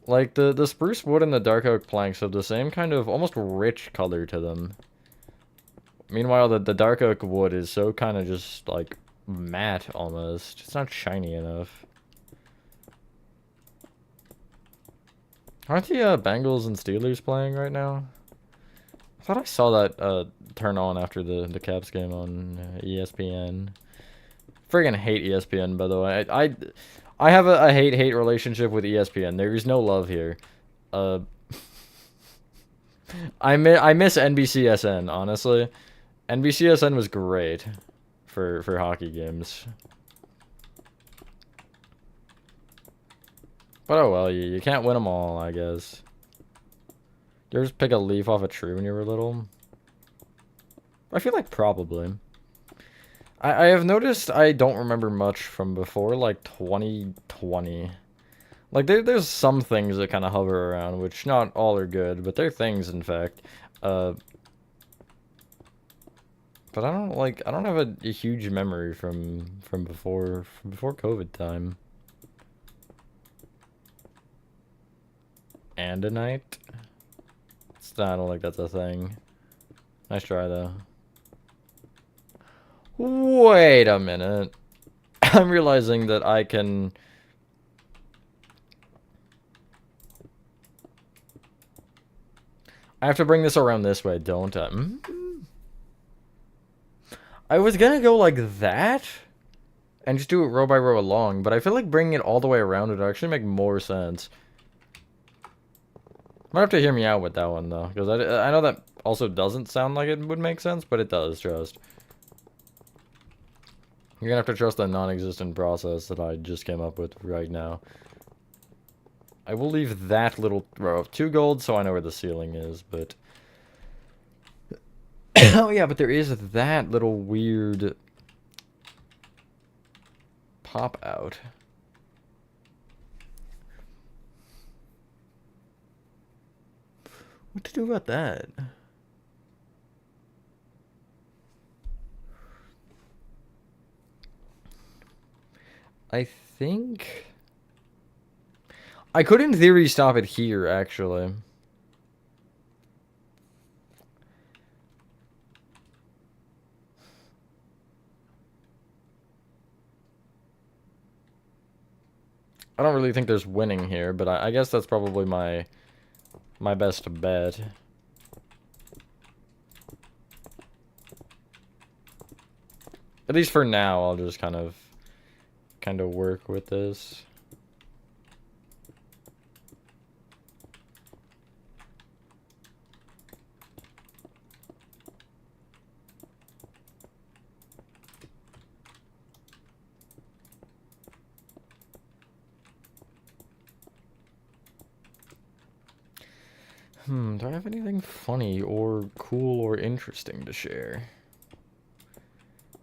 Like, the spruce wood and the dark oak planks have the same kind of almost rich color to them. Meanwhile, the dark oak wood is so kind of just, like, matte almost. It's not shiny enough. Aren't the Bengals and Steelers playing right now? I thought I saw that turn on after the Caps game on ESPN. Friggin' hate ESPN, by the way. I have a hate-hate relationship with ESPN. There is no love here. I miss NBCSN, honestly. NBCSN was great for hockey games. But oh well, you can't win them all, I guess. You ever just pick a leaf off a tree when you were little? I feel like probably. I have noticed I don't remember much from before, like, 2020. Like, there's some things that kind of hover around, which not all are good, but they're things, in fact. But I don't have a huge memory from before COVID time. Andonite? I don't think that's a thing. Nice try, though. Wait a minute. I'm realizing that I can... I have to bring this around this way, don't I? I was gonna go like that and just do it row by row along, but I feel like bringing it all the way around would actually make more sense. Might have to hear me out with that one, though, because I know that also doesn't sound like it would make sense, but it does, trust. You're gonna have to trust the non-existent process that I just came up with right now. I will leave that little row of 2 gold so I know where the ceiling is, but... Oh yeah, but there is that little weird... pop out. What to do about that? I think... I could, in theory, stop it here, actually. I don't really think there's winning here, but I guess that's probably my best bet. At least for now, I'll just kind of work with this. Do I have anything funny or cool or interesting to share?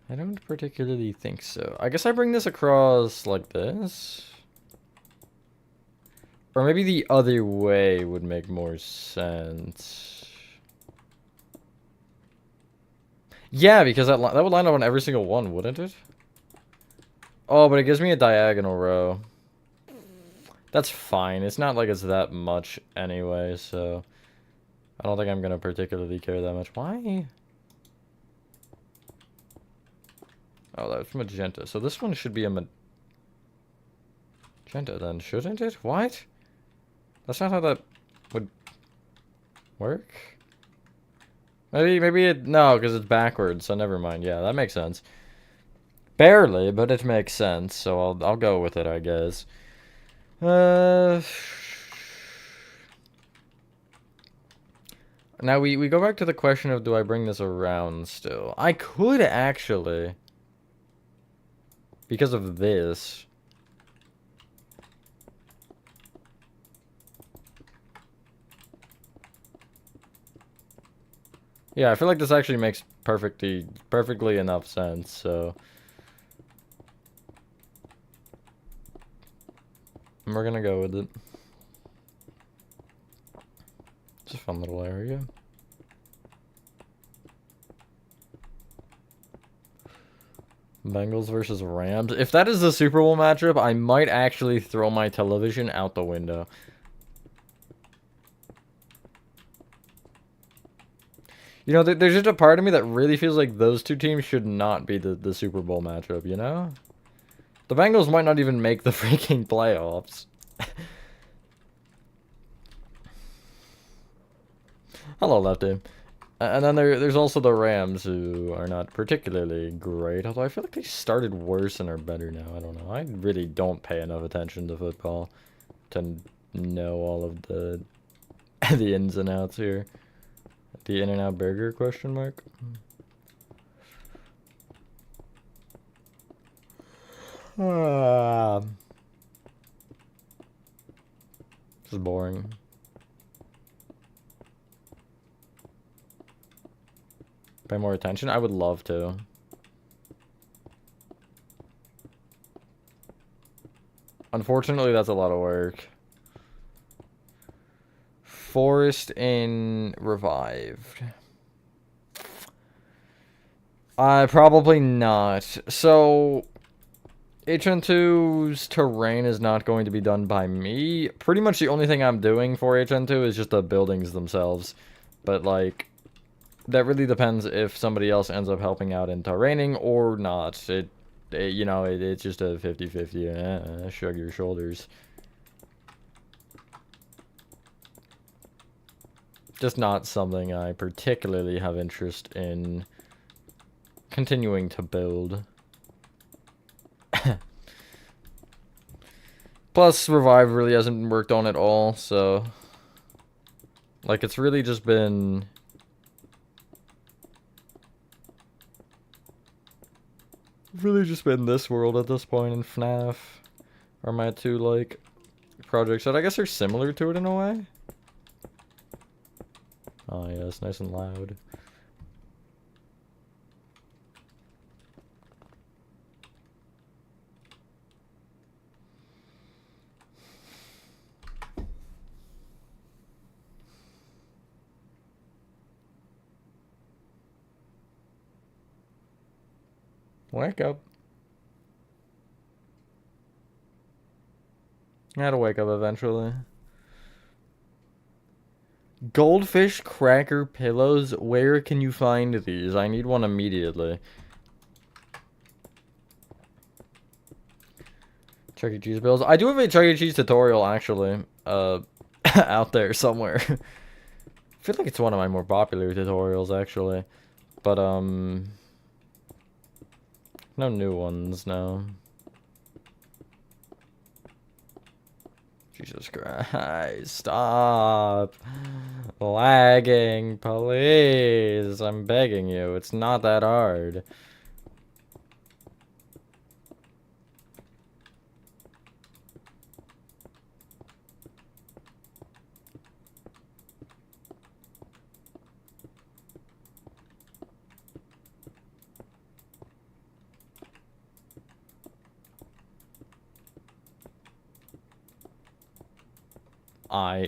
I don't particularly think so. I guess I bring this across like this. Or maybe the other way would make more sense. Yeah, because that would line up on every single one, wouldn't it? Oh, but it gives me a diagonal row. That's fine. It's not like it's that much anyway, so... I don't think I'm gonna particularly care that much. Why? Oh, that's magenta. So this one should be a magenta then, shouldn't it? What? That's not how that would work. Maybe it... No, because it's backwards, so never mind. Yeah, that makes sense. Barely, but it makes sense, so I'll go with it, I guess. Now we go back to the question of, do I bring this around still? I could actually, because of this. Yeah, I feel like this actually makes perfectly enough sense, so. We're gonna go with it. It's a fun little area. Bengals versus Rams. If that is the Super Bowl matchup, I might actually throw my television out the window. You know, there's just a part of me that really feels like those two teams should not be the Super Bowl matchup, you know? The Bengals might not even make the freaking playoffs. Hello, Lefty. And then there's also the Rams, who are not particularly great. Although I feel like they started worse and are better now. I don't know. I really don't pay enough attention to football to know all of the the ins and outs here. The In-N-Out Burger question mark? This is boring. Pay more attention? I would love to. Unfortunately, that's a lot of work. Forest in Revived. Probably not. So, HN2's terrain is not going to be done by me. Pretty much the only thing I'm doing for HN2 is just the buildings themselves. But, like, that really depends if somebody else ends up helping out in terraining or not. You know, it's just a 50-50. Shrug your shoulders. Just not something I particularly have interest in continuing to build. Plus, Revive really hasn't worked on at all, so. Like, it's really just been. Really just been this world at this point in FNAF. Are my two, like, projects that I guess are similar to it in a way. Oh, yeah, it's nice and loud. Wake up. I had to wake up eventually. Goldfish cracker pillows. Where can you find these? I need one immediately. Chuck E. Cheese bills. I do have a Chuck E. Cheese tutorial actually. Out there somewhere. I feel like it's one of my more popular tutorials actually. But no new ones, no. Jesus Christ, stop lagging, please. I'm begging you. It's not that hard.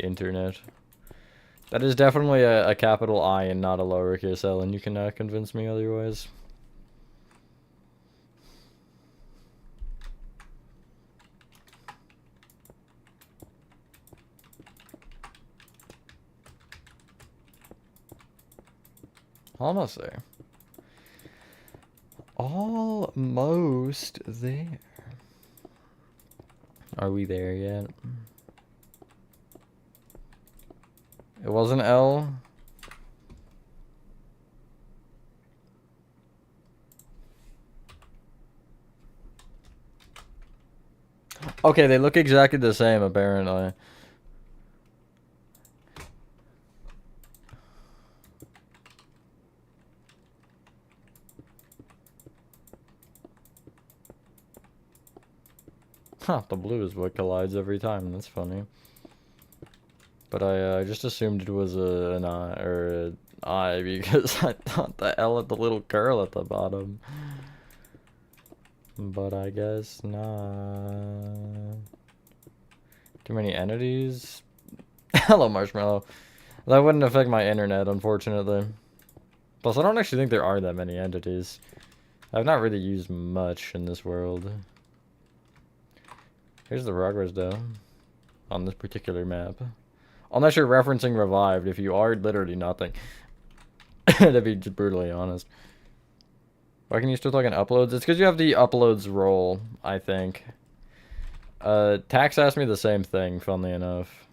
Internet. That is definitely a capital I and not a lowercase L, and you cannot convince me otherwise. Almost there. Almost there. Are we there yet? It wasn't L. Okay, they look exactly the same, apparently. Huh, the blue is what collides every time. That's funny. But I just assumed it was an I, or an I, because I thought the L at the little curl at the bottom. But I guess not. Too many entities? Hello, Marshmallow. That wouldn't affect my internet, unfortunately. Plus, I don't actually think there are that many entities. I've not really used much in this world. Here's the progress, though. On this particular map. Unless you're referencing Revived, if you are, literally nothing. To be brutally honest. Why can you still talk in uploads? It's because you have the uploads role, I think. Tax asked me the same thing, funnily enough.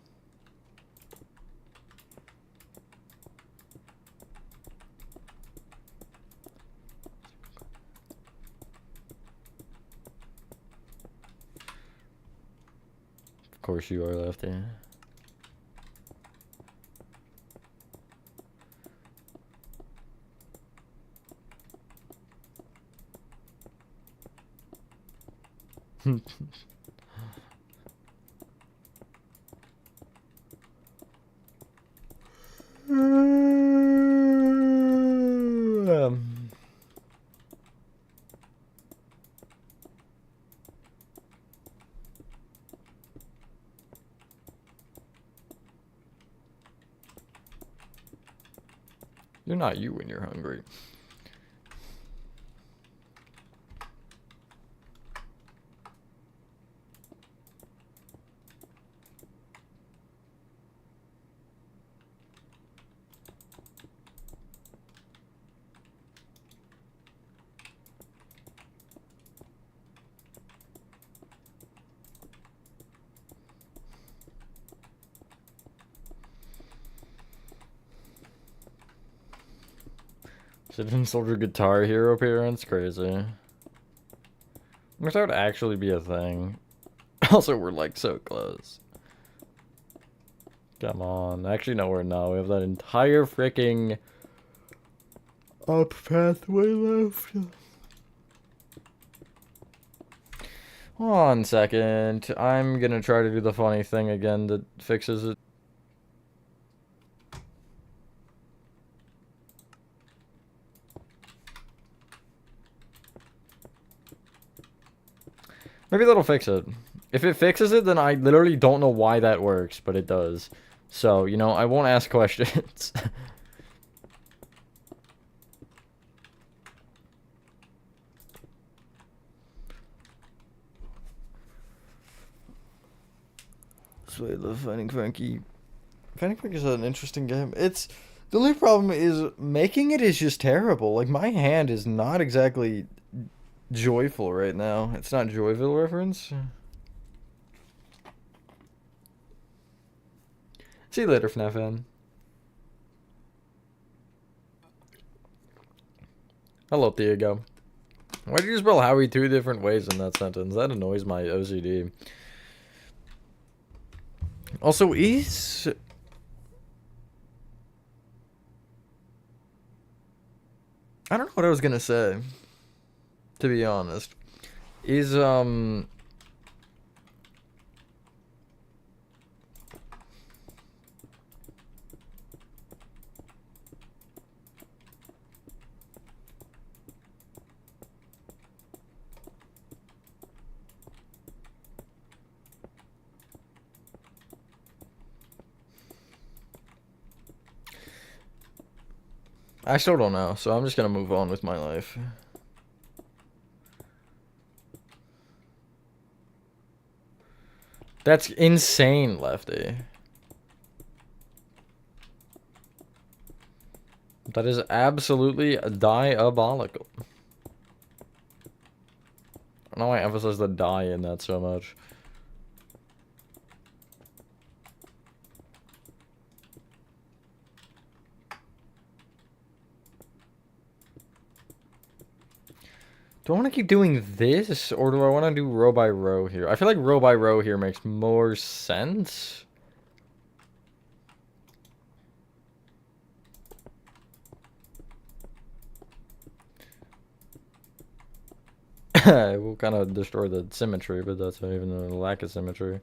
Of course you are, Lefty. You're not you when you're hungry. Citizen Soldier Guitar Hero appearance? Crazy. I wish that would actually be a thing. Also, we're like so close. Come on. Actually, no, we're not. We have that entire freaking up pathway left. One second. I'm gonna try to do the funny thing again that fixes it. Maybe that'll fix it. If it fixes it, then I literally don't know why that works, but it does. So, you know, I won't ask questions. So I love Finding Frankie. Finding Frankie is an interesting game. It's... The only problem is making it is just terrible. Like, my hand is not exactly joyful right now. It's not Joyville reference. See you later, FNAF fan. Hello, Thiago. Why did you spell Howie 2 different ways in that sentence? That annoys my OCD. Also, is... I don't know what I was gonna say, to be honest. Is, I still don't know, so I'm just gonna move on with my life. That's insane, Lefty. That is absolutely diabolical. I don't know why I emphasize the die in that so much. Do I want to keep doing this, or do I want to do row by row here? I feel like row by row here makes more sense. It will kind of destroy the symmetry, but that's not even a lack of symmetry.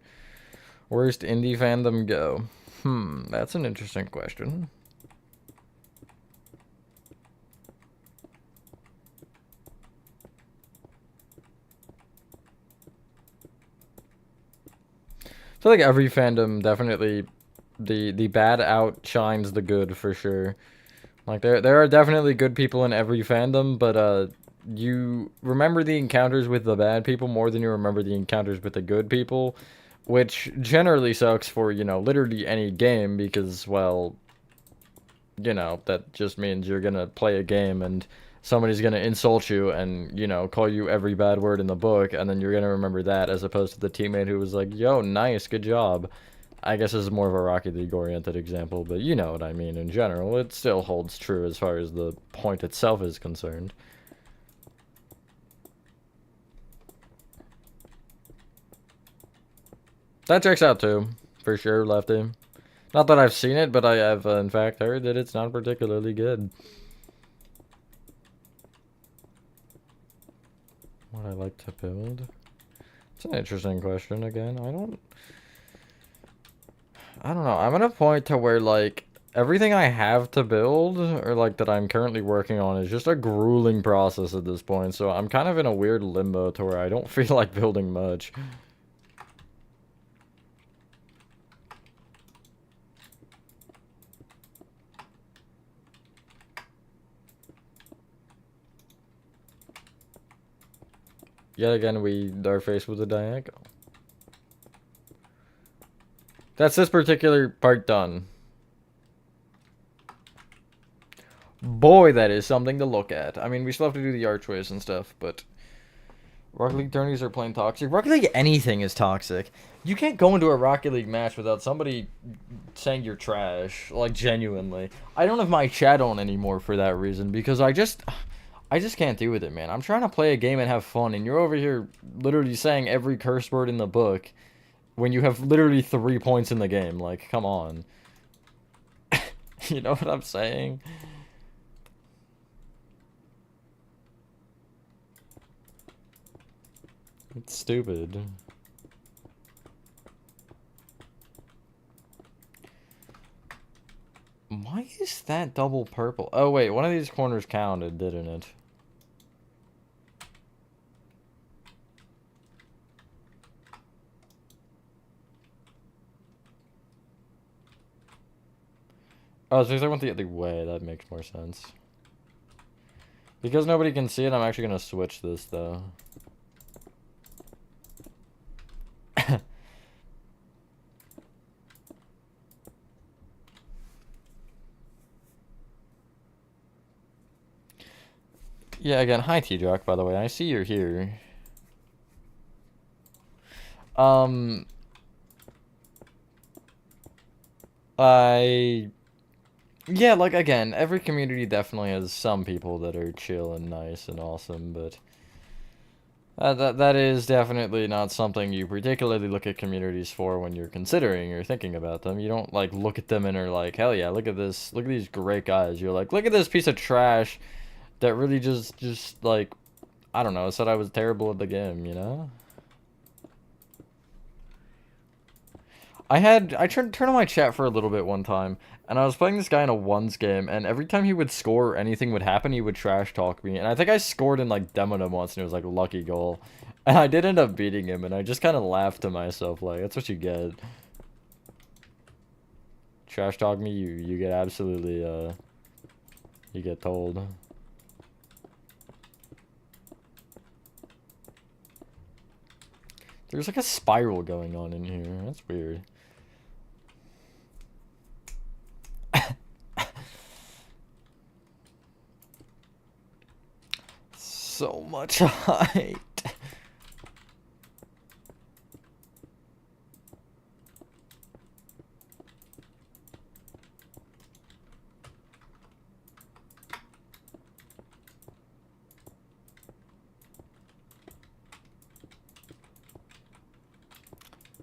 Worst indie fandom go? That's an interesting question. I feel like every fandom definitely the bad outshines the good for sure. Like there are definitely good people in every fandom, but you remember the encounters with the bad people more than you remember the encounters with the good people, which generally sucks for, you know, literally any game because, well, you know, that just means you're gonna play a game and somebody's gonna insult you and, you know, call you every bad word in the book, and then you're gonna remember that as opposed to the teammate who was like, yo, nice, good job. I guess this is more of a Rocket League oriented example, but you know what I mean in general. It still holds true as far as the point itself is concerned. That checks out too, for sure, Lefty. Not that I've seen it, but I have, in fact, heard that it's not particularly good. What I like to build? It's an interesting question again. I don't know. I'm at a point to where, like, everything I have to build, or, like, that I'm currently working on is just a grueling process at this point. So I'm kind of in a weird limbo to where I don't feel like building much. Yet again, we are faced with a diagonal. That's this particular part done. Boy, that is something to look at. I mean, we still have to do the archways and stuff, but Rocket League tourneys are plain toxic. Rocket League anything is toxic. You can't go into a Rocket League match without somebody saying you're trash, like genuinely. I don't have my chat on anymore for that reason because I just can't do with it, man. I'm trying to play a game and have fun, and you're over here literally saying every curse word in the book when you have literally 3 points in the game. Like, come on. You know what I'm saying? It's stupid. Why is that double purple? Oh, wait, one of these corners counted, didn't it? Oh, so I went the other way. That makes more sense. Because nobody can see it, I'm actually going to switch this, though. Yeah, again, hi T-Jock, by the way. I see you're here. Yeah, like, again, every community definitely has some people that are chill and nice and awesome, but that is definitely not something you particularly look at communities for when you're considering or thinking about them. You don't, like, look at them and are like, hell yeah, look at this, look at these great guys. You're like, look at this piece of trash that really just like, I don't know, said I was terrible at the game, you know? I turned on my chat for a little bit one time, and I was playing this guy in a ones game, and every time he would score or anything would happen, he would trash talk me. And I think I scored in like Demona once, and it was like a lucky goal. And I did end up beating him, and I just kind of laughed to myself, like, that's what you get. Trash talk me, you get absolutely, you get told. There's like a spiral going on in here. That's weird. So much height.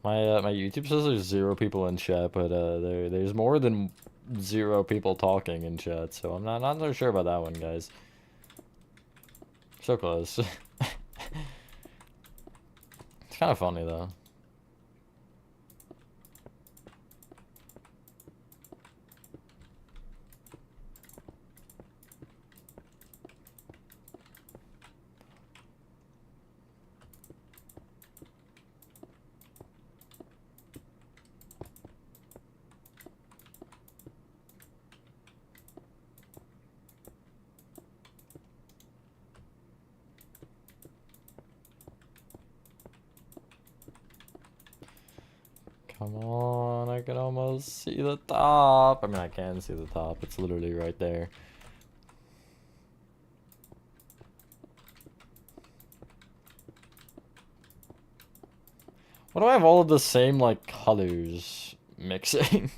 My YouTube says there's 0 people in chat, but there's more than 0 people talking in chat, so I'm not so sure about that one, guys. So close. It's kind of funny, though. Come on, I can almost see the top. I mean, I can see the top. It's literally right there. Why do I have all of the same, like, colors mixing?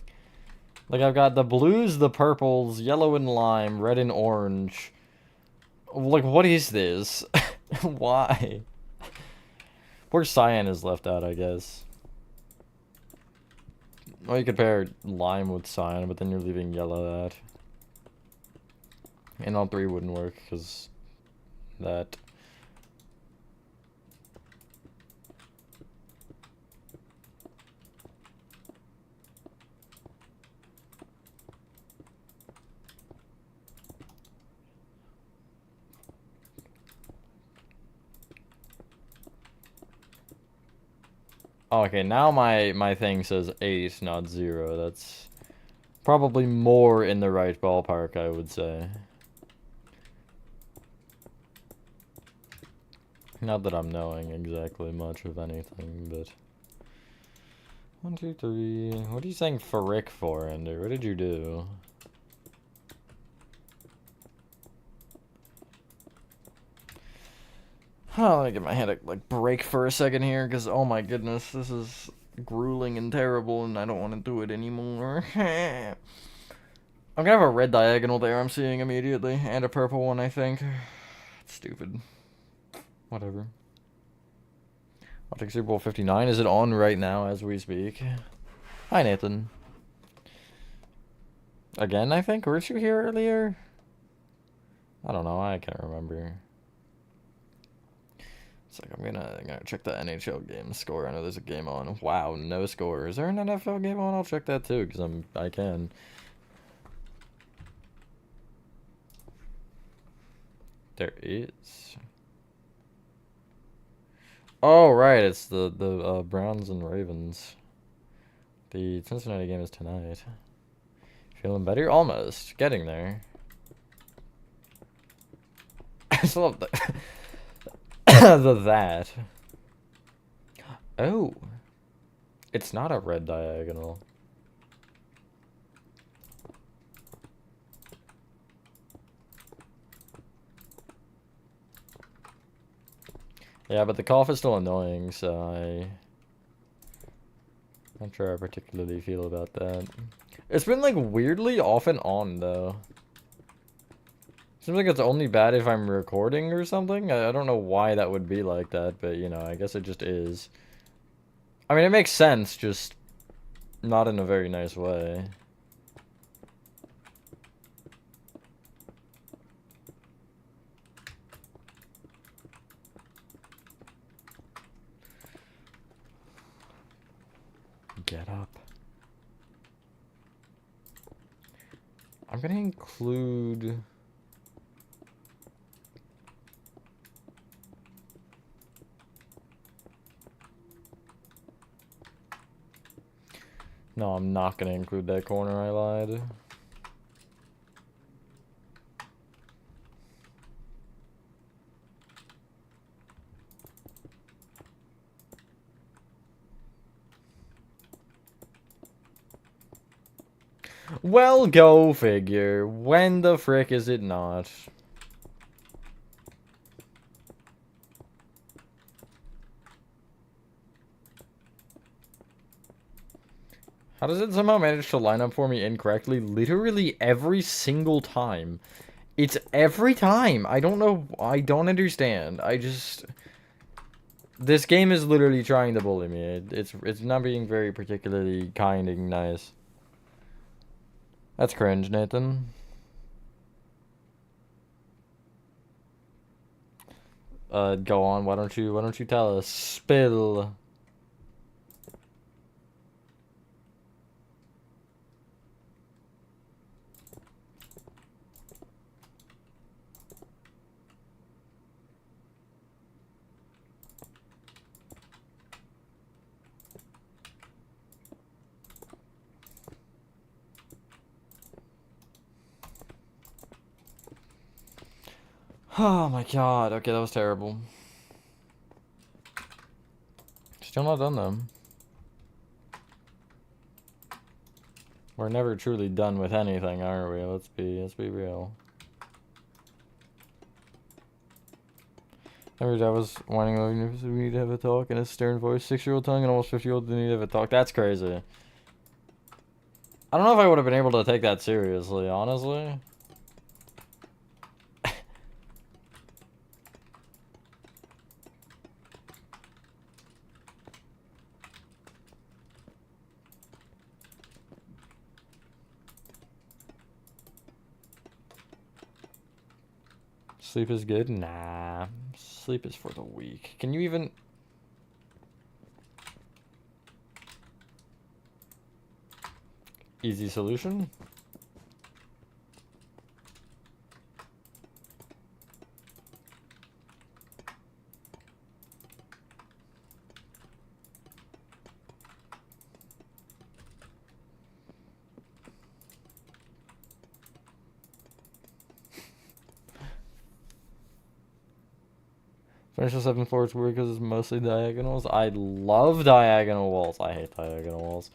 Like, I've got the blues, the purples, yellow and lime, red and orange. Like, what is this? Why? Poor cyan is left out, I guess. Well, you could pair lime with cyan, but then you're leaving yellow out. And all three wouldn't work, because that... Oh, okay, now my thing says 8, not 0. That's probably more in the right ballpark, I would say. Not that I'm knowing exactly much of anything, but... 1, 2, 3... What are you saying frick for, Ender? What did you do? Oh, let me get my head like break for a second here, because oh my goodness, this is grueling and terrible, and I don't want to do it anymore. I'm gonna have a red diagonal there I'm seeing immediately, and a purple one, I think. It's stupid. Whatever. I'll take Super Bowl 59. Is it on right now as we speak? Hi, Nathan. Again, I think? Weren't you here earlier? I don't know, I can't remember. It's like, I'm gonna check the NHL game score. I know there's a game on. Wow, no score. Is there an NFL game on? I'll check that too, because I can. There is. Oh, right, it's the Browns and Ravens. The Cincinnati game is tonight. Feeling better? Almost. Getting there. I just love that. that. Oh. It's not a red diagonal. Yeah, but the cough is still annoying, so I'm not sure I particularly feel about that. It's been, like, weirdly off and on, though. Seems like it's only bad if I'm recording or something. I don't know why that would be like that, but, you know, I guess it just is. I mean, it makes sense, just not in a very nice way. Get up. I'm gonna include... No, I'm not gonna include that corner, I lied. Well, go figure. When the frick is it not? How does it somehow manage to line up for me incorrectly? Literally every single time. It's every time. I don't know. I don't understand. I just... This game is literally trying to bully me. It's not being very particularly kind and nice. That's cringe, Nathan. Go on. Why don't you tell us? Spill. Oh my god. Okay, that was terrible. Still not done though. We're never truly done with anything, are we? Let's be real. Every day I was whining over we need to have a talk in a stern voice, 6-year-old tongue and almost 50-year-old need to have a talk. That's crazy. I don't know if I would have been able to take that seriously, honestly. Sleep is good? Nah. Sleep is for the weak. Can you even... Easy solution? Finish the 7th floor, it's weird because it's mostly diagonals. I love diagonal walls. I hate diagonal walls.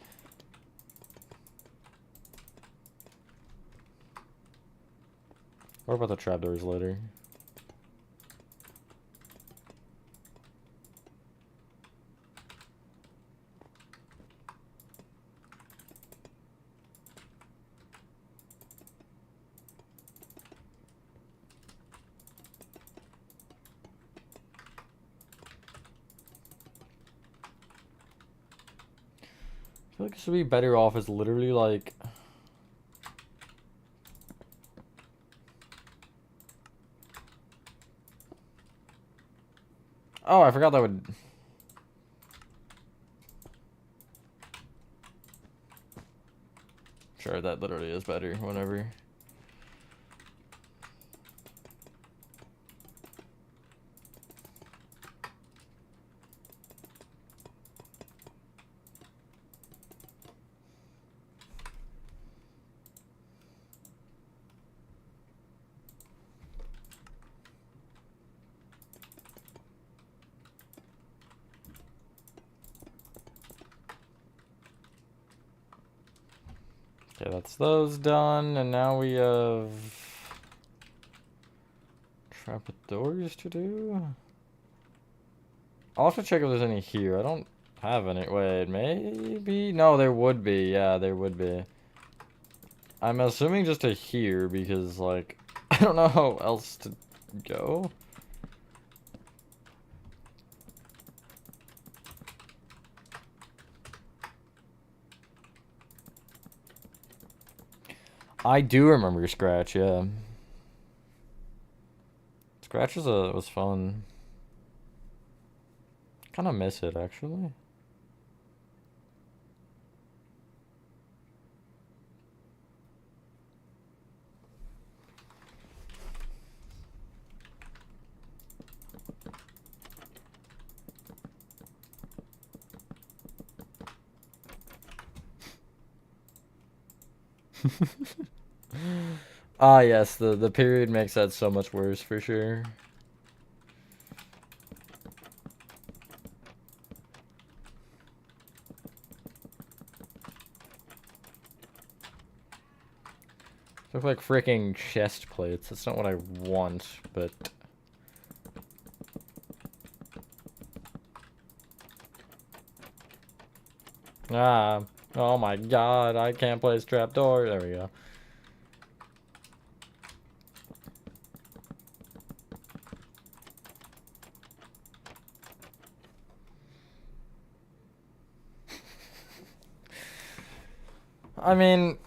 What about the trapdoors later? I feel like this would be better off as literally like... Oh, I forgot that would... Sure, that literally is better, whenever. Okay, that's those done, and now we have trapdoors to do. I'll have to check if there's any here. I don't have any. Wait, maybe? No, there would be. Yeah, there would be. I'm assuming just a here because, like, I don't know how else to go. I do remember Scratch, yeah. Scratch was fun. Kind of miss it, actually. Ah, yes, the period makes that so much worse, for sure. Look like freaking chest plates. That's not what I want, but... Ah, oh my god, I can't place trapdoor. There we go. I mean,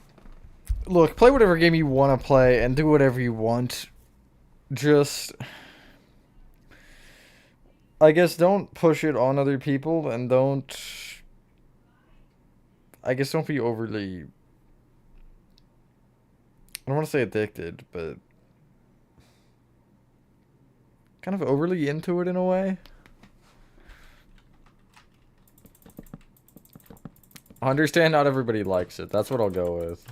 look, play whatever game you want to play and do whatever you want. Just... I guess don't push it on other people, and I guess don't be overly, I don't want to say addicted, but kind of overly into it in a way. I understand not everybody likes it. That's what I'll go with.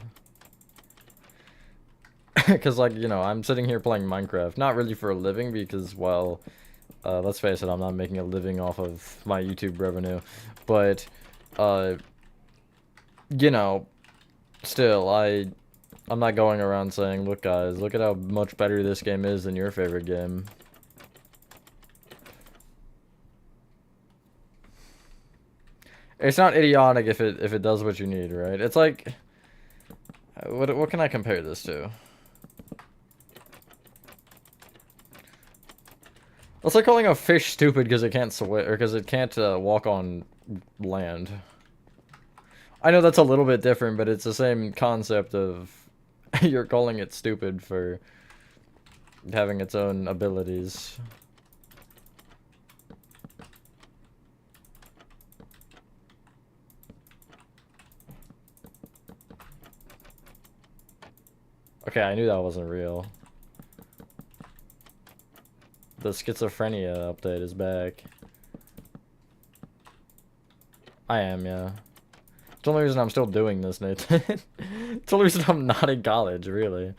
Because, like, you know, I'm sitting here playing Minecraft. Not really for a living because, well, let's face it, I'm not making a living off of my YouTube revenue. But, uh, you know, still, I'm not going around saying, look, guys, look at how much better this game is than your favorite game. It's not idiotic if it does what you need, right? It's like, what can I compare this to? It's like calling a fish stupid because it can't swim or because it can't walk on land. I know that's a little bit different, but it's the same concept of you're calling it stupid for having its own abilities. Okay, I knew that wasn't real. The schizophrenia update is back. I am, yeah. It's the only reason I'm still doing this, Nathan. It's the only reason I'm not in college, really.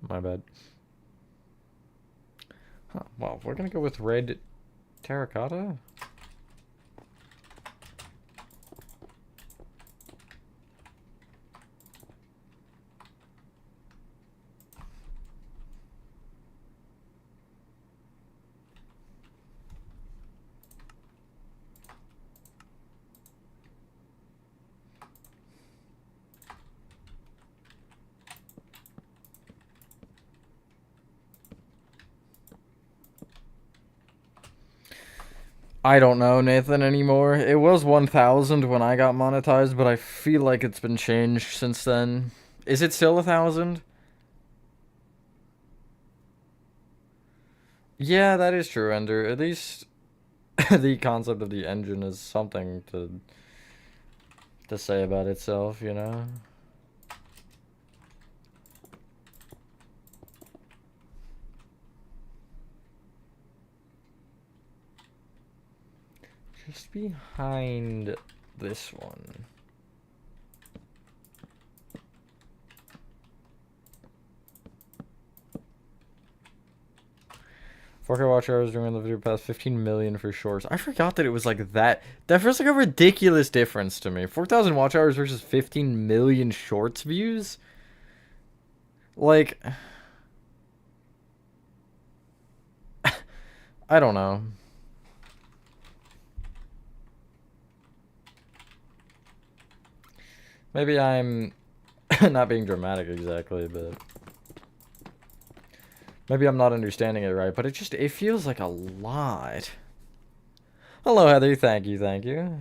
My bad. Huh, well, we're gonna go with red terracotta? I don't know, Nathan, anymore. It was 1,000 when I got monetized, but I feel like it's been changed since then. Is it still 1,000? Yeah, that is true, Ender. At least the concept of the engine is something to say about itself, you know? Just behind this one. Forker watch hours during the video past 15 million for shorts. I forgot that it was like that. That feels like a ridiculous difference to me. 4,000 watch hours versus 15 million shorts views? Like, I don't know. Maybe I'm not being dramatic exactly, but maybe I'm not understanding it right, but it feels like a lot. Hello, Heather. Thank you, thank you.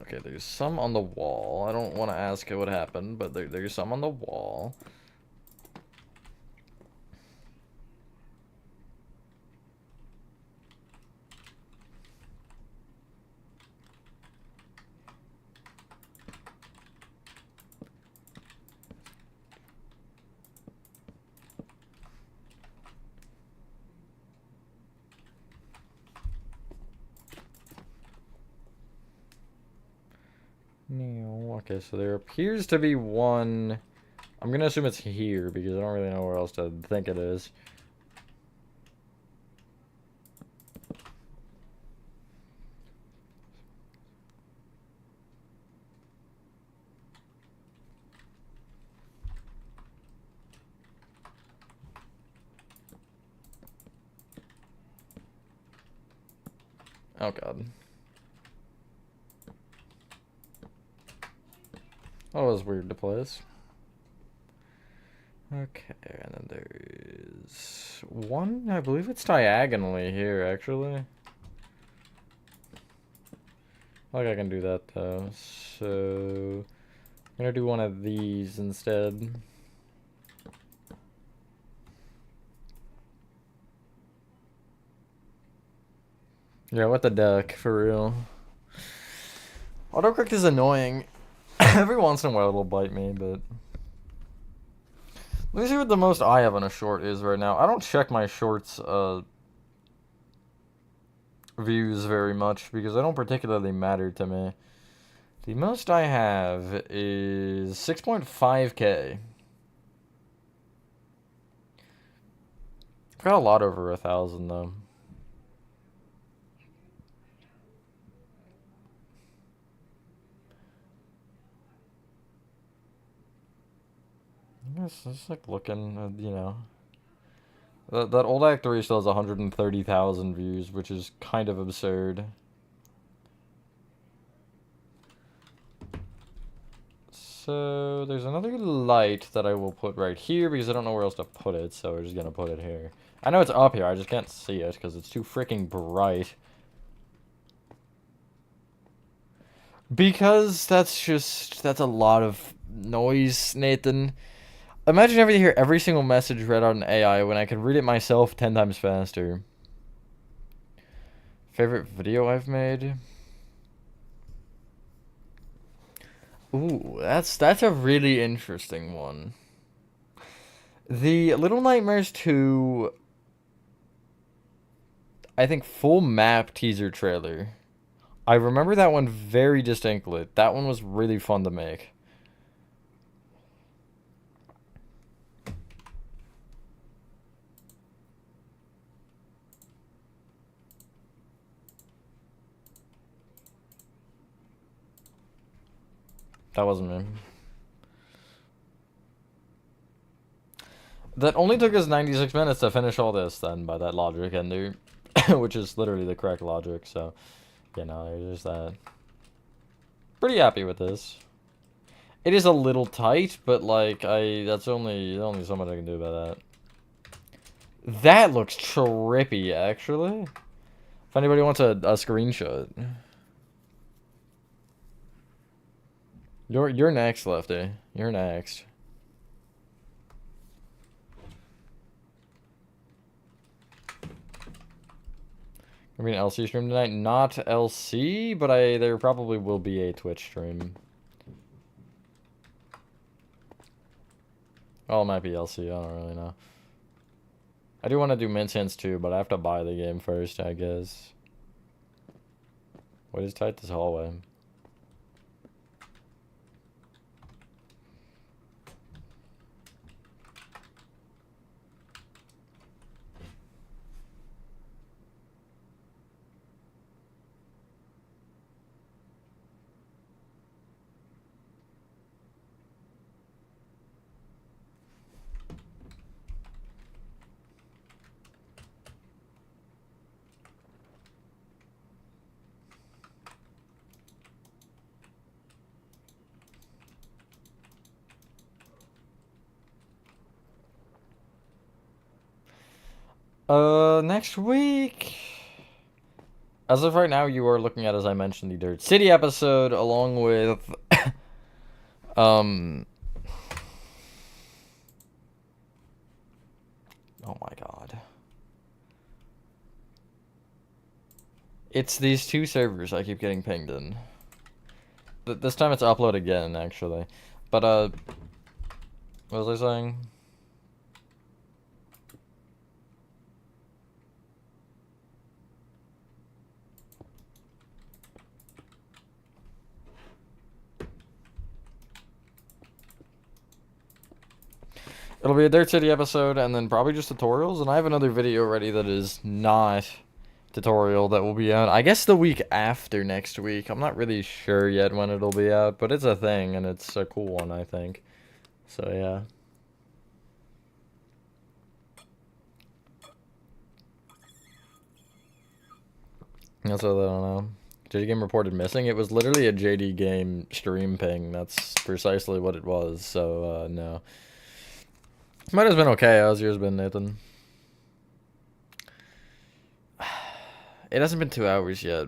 Okay, there's some on the wall. I don't want to ask what happened, but there's some on the wall. No, okay, so there appears to be one. I'm gonna assume it's here because I don't really know where else to think it is. Oh god. That was weird to place. Okay, and then there's one, I believe it's diagonally here, actually. Like I can do that though, so I'm gonna do one of these instead. Yeah, what the duck, for real. Autocorrect is annoying. Every once in a while it'll bite me, but... Let me see what the most I have on a short is right now. I don't check my shorts, views very much, because they don't particularly matter to me. The most I have is 6.5K. I've got a lot over 1,000, though. It's like looking, you know. That old Act 3 still has 130,000 views, which is kind of absurd. So there's another light that I will put right here because I don't know where else to put it, so we're just gonna put it here. I know it's up here, I just can't see it because it's too freaking bright. Because that's a lot of noise, Nathan. Imagine having to hear every single message read on AI when I can read it myself 10 times faster. Favorite video I've made? Ooh, that's a really interesting one. The Little Nightmares 2, I think, full map teaser trailer. I remember that one very distinctly. That one was really fun to make. That wasn't me. That only took us 96 minutes to finish all this, then, by that logic, and there, which is literally the correct logic, so, you know, there's that. Pretty happy with this. It is a little tight, but, like, that's only so much I can do about that. That looks trippy, actually. If anybody wants a screenshot. You're next, Lefty. You're next. I mean, LC stream tonight? Not LC, but there probably will be a Twitch stream. Oh, it might be LC, I don't really know. I do want to do Mint Hints too, but I have to buy the game first, I guess. What is tight this hallway? Next week. As of right now, you are looking at, as I mentioned, the Dirt City episode, along with, oh my god. It's these two servers I keep getting pinged in. This time it's upload again, actually. But, what was I saying? It'll be a Dirt City episode, and then probably just tutorials, and I have another video ready that is not tutorial that will be out, I guess, the week after next week. I'm not really sure yet when it'll be out, but it's a thing, and it's a cool one, I think. So, yeah. That's what I don't know. JD game reported missing. It was literally a JD game stream ping. That's precisely what it was. So no. Might have been okay. How's yours been, Nathan? It hasn't been 2 hours yet.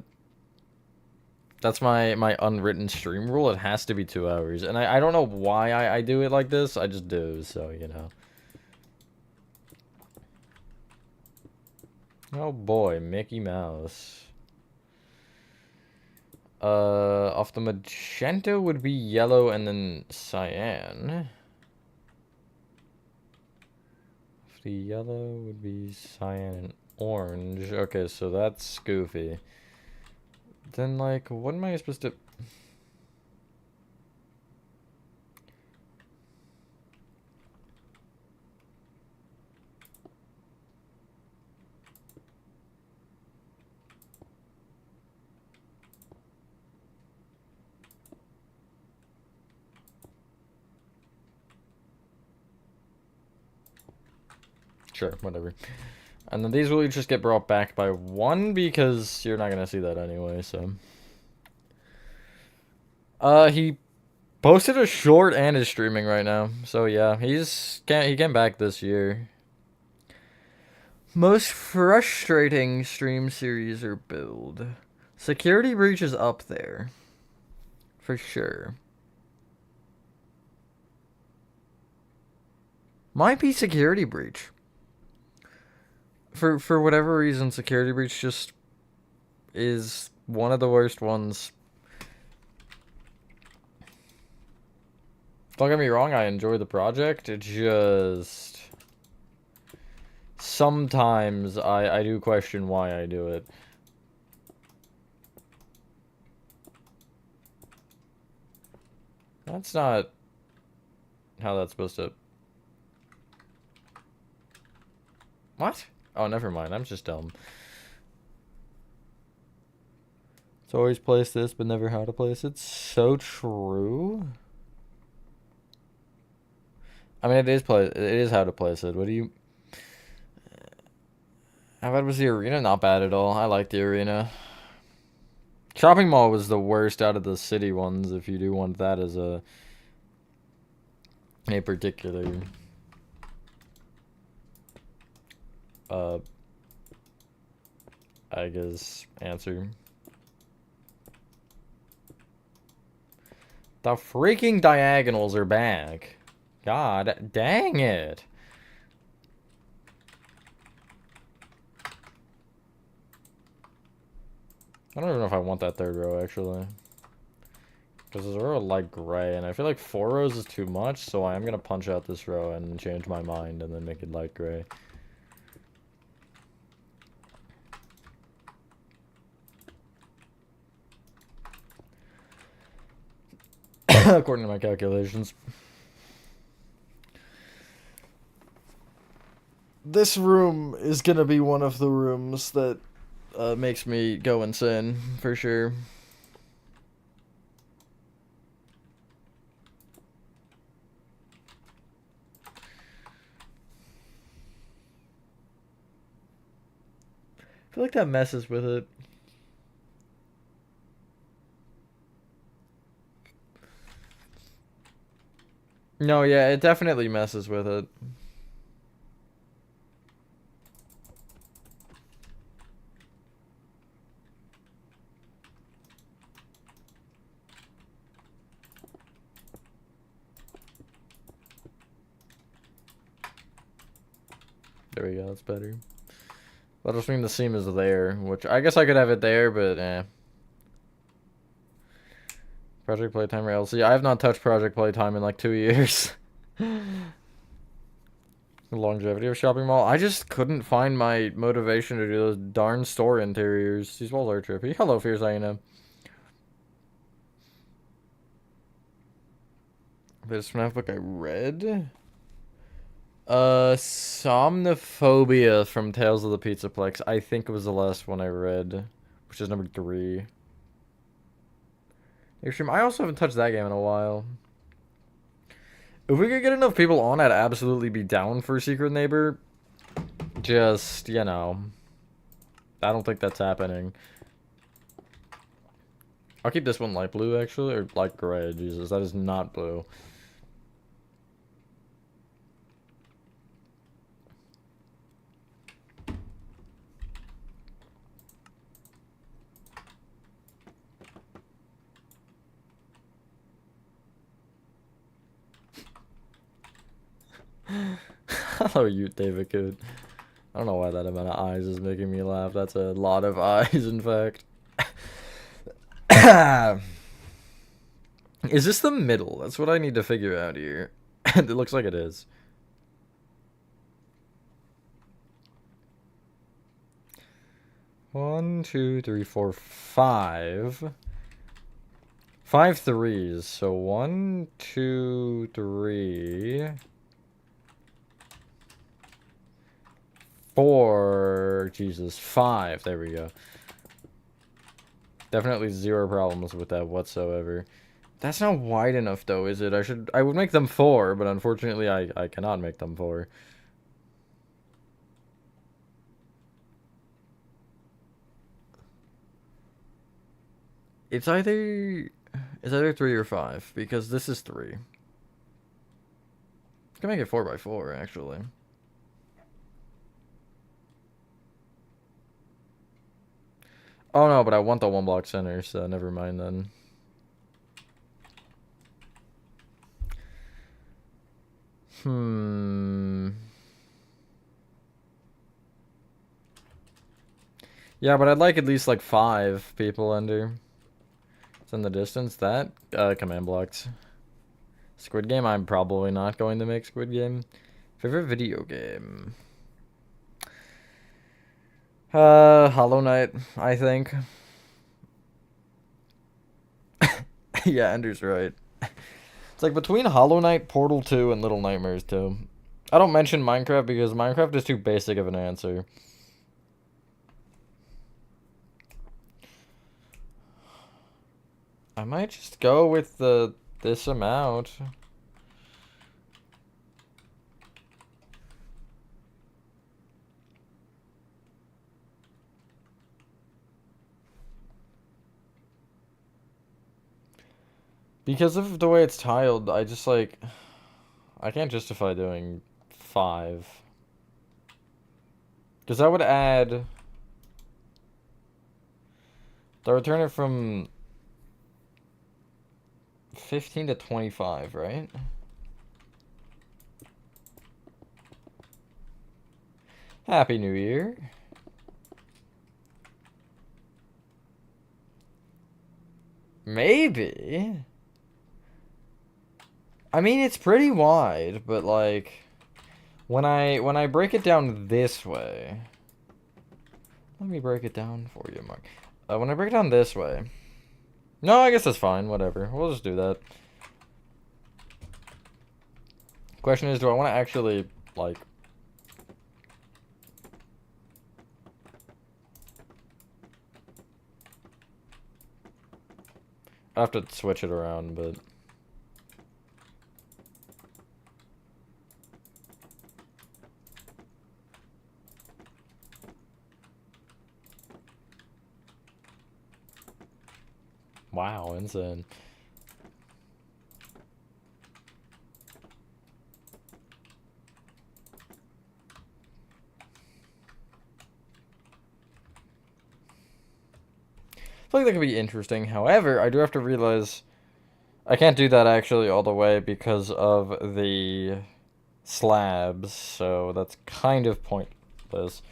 That's my unwritten stream rule. It has to be 2 hours. And I don't know why I do it like this. I just do, so, you know. Oh boy, Mickey Mouse. Off the magenta would be yellow and then cyan. Off the yellow would be cyan and orange. Okay, so that's goofy. Then, like, what am I supposed to... Sure, whatever. And then these will just get brought back by 1 because you're not gonna see that anyway, so... he posted a short and is streaming right now. So yeah, he came back this year. Most frustrating stream series or build. Security Breach is up there. For sure. Might be Security Breach. For whatever reason, Security Breach just is one of the worst ones. Don't get me wrong, I enjoy the project. It just... sometimes I do question why I do it. That's not how that's supposed to... What? Oh, never mind. I'm just dumb. It's always place this, but never how to place it. So true. I mean, it is how to place it. What do you... How bad was the arena? Not bad at all. I like the arena. Shopping mall was the worst out of the city ones, if you do want that as a particular I guess answer. The freaking diagonals are back. God dang it. I don't even know if I want that third row, actually. Because this row light gray, and I feel like 4 rows is too much, so I am going to punch out this row and change my mind and then make it light gray. According to my calculations. This room is going to be one of the rooms that makes me go insane, for sure. I feel like that messes with it. No, yeah, it definitely messes with it. There we go, that's better. That'll just mean the seam is there, which I guess I could have it there, but eh. Project Playtime or LC. I have not touched Project Playtime in like 2 years. The longevity of shopping mall. I just couldn't find my motivation to do those darn store interiors. These walls are trippy. Hello, Fierce Hyena. This FNAF book I read? Somnophobia from Tales of the Pizzaplex. I think it was the last one I read, which is number 3. Extreme. I also haven't touched that game in a while. If we could get enough people on, I'd absolutely be down for Secret Neighbor. Just, you know, I don't think that's happening. I'll keep this one light blue, actually, or light gray. Jesus, that is not blue. Hello, you, David Good. I don't know why that amount of eyes is making me laugh. That's a lot of eyes, in fact. Is this the middle? That's what I need to figure out here. It looks like it is. One, two, three, four, five. 5 threes. So 1, 2, 3, 4. Jesus, 5. There we go. Definitely zero problems with that whatsoever. That's not wide enough, though, is it? I would make them 4, but unfortunately, I cannot make them 4. It's either 3 or 5, because this is 3. I can make it 4 by 4, actually. Oh no, but I want the 1 block center, so never mind then. Yeah, but I'd like at least like 5 people under. It's in the distance. That command blocks. Squid Game, I'm probably not going to make Squid Game. Favorite video game? Hollow Knight, I think. Yeah, Ender's right. It's like between Hollow Knight, Portal 2, and Little Nightmares 2. I don't mention Minecraft because Minecraft is too basic of an answer. I might just go with this amount. Because of the way it's tiled, I just like I can't justify doing 5. Because that would add the return it from 15 to 25, right? Happy New Year. Maybe. I mean, it's pretty wide, but like when I break it down this way. Let me break it down for you, Mark. When I break it down this way. No, I guess that's fine. Whatever. We'll just do that. Question is, do I want to actually, like... I have to switch it around, but... Wow, insane. I feel like that could be interesting. However, I do have to realize I can't do that actually all the way because of the slabs, so that's kind of pointless.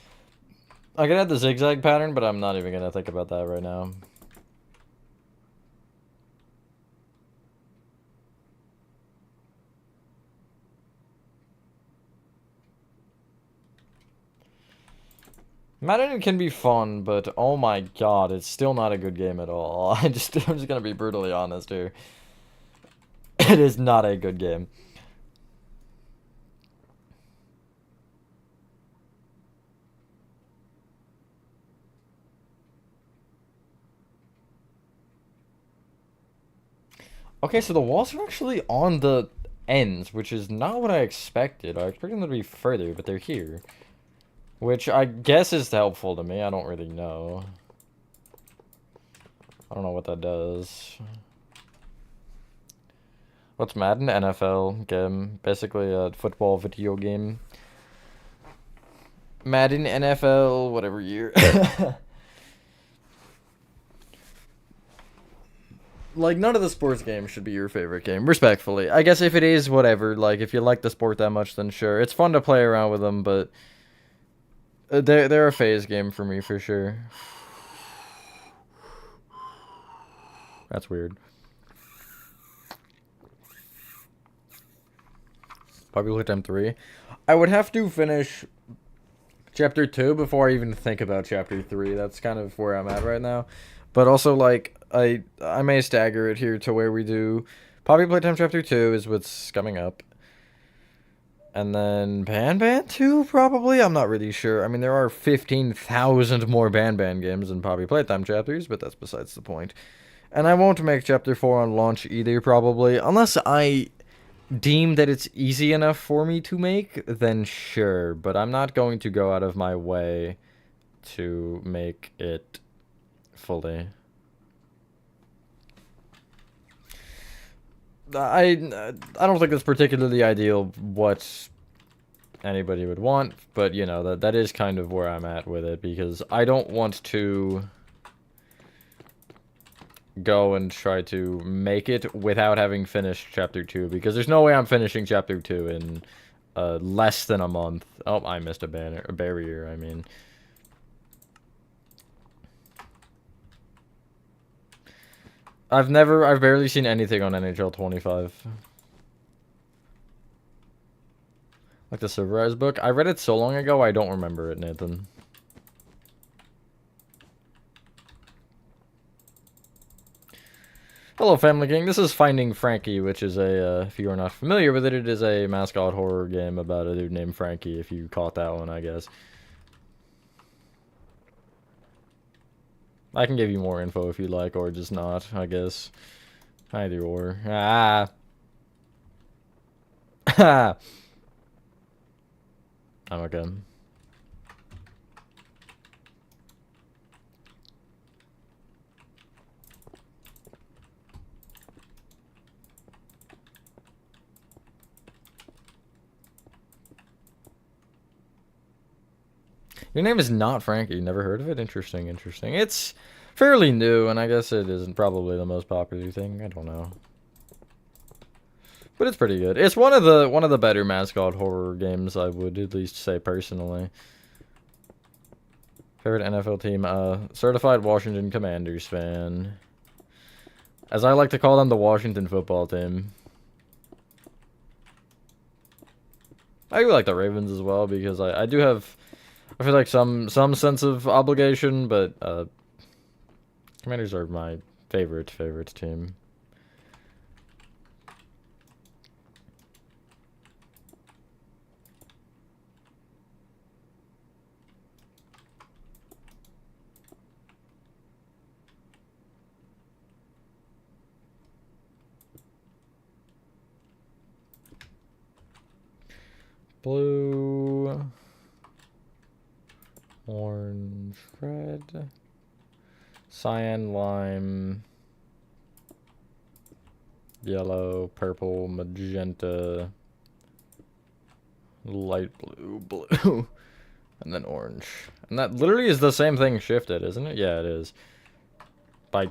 I could add the zigzag pattern, but I'm not even gonna think about that right now. Madden can be fun, but oh my god, it's still not a good game at all. I'm just gonna be brutally honest here. It is not a good game. Okay, so the walls are actually on the ends, which is not what I expected. I expected them to be further, but they're here. Which I guess is helpful to me. I don't really know. I don't know what that does. What's Madden? NFL game. Basically a football video game. Madden NFL, whatever year. Like, none of the sports games should be your favorite game, respectfully. I guess if it is, whatever. Like, if you like the sport that much, then sure. It's fun to play around with them, but they're a phase game for me, for sure. That's weird. Probably Playtime 3. I would have to finish Chapter 2 before I even think about Chapter 3. That's kind of where I'm at right now. But also, like, I may stagger it here to where we do Poppy Playtime Chapter 2 is what's coming up. And then Ban 2, probably? I'm not really sure. I mean, there are 15,000 more Ban games than Poppy Playtime chapters, but that's besides the point. And I won't make Chapter 4 on launch either, probably. Unless I deem that it's easy enough for me to make, then sure. But I'm not going to go out of my way to make it fully. I don't think it's particularly ideal what anybody would want, but you know, that is kind of where I'm at with it, because I don't want to go and try to make it without having finished Chapter 2, because there's no way I'm finishing Chapter 2 in less than a month. Oh, I missed a barrier, I mean. I've barely seen anything on NHL 25. Like the Silverized book? I read it so long ago, I don't remember it, Nathan. Hello, Family King. This is Finding Frankie, which is a, if you are not familiar with it, it is a mascot horror game about a dude named Frankie, if you caught that one, I guess. I can give you more info if you like, or just not, I guess. Either or. Ah! Ha! I'm okay. Your name is not Frankie. Never heard of it? Interesting, interesting. It's fairly new, and I guess it isn't probably the most popular thing. I don't know. But it's pretty good. It's one of the better mascot horror games, I would at least say personally. Favorite NFL team? Certified Washington Commanders fan. As I like to call them, the Washington football team. I do like the Ravens as well, because I do have, I feel like some sense of obligation, but Commanders are my favorite team. Blue, orange, red, cyan, lime, yellow, purple, magenta, light blue, blue, and then orange. And that literally is the same thing shifted, isn't it? Yeah, it is. By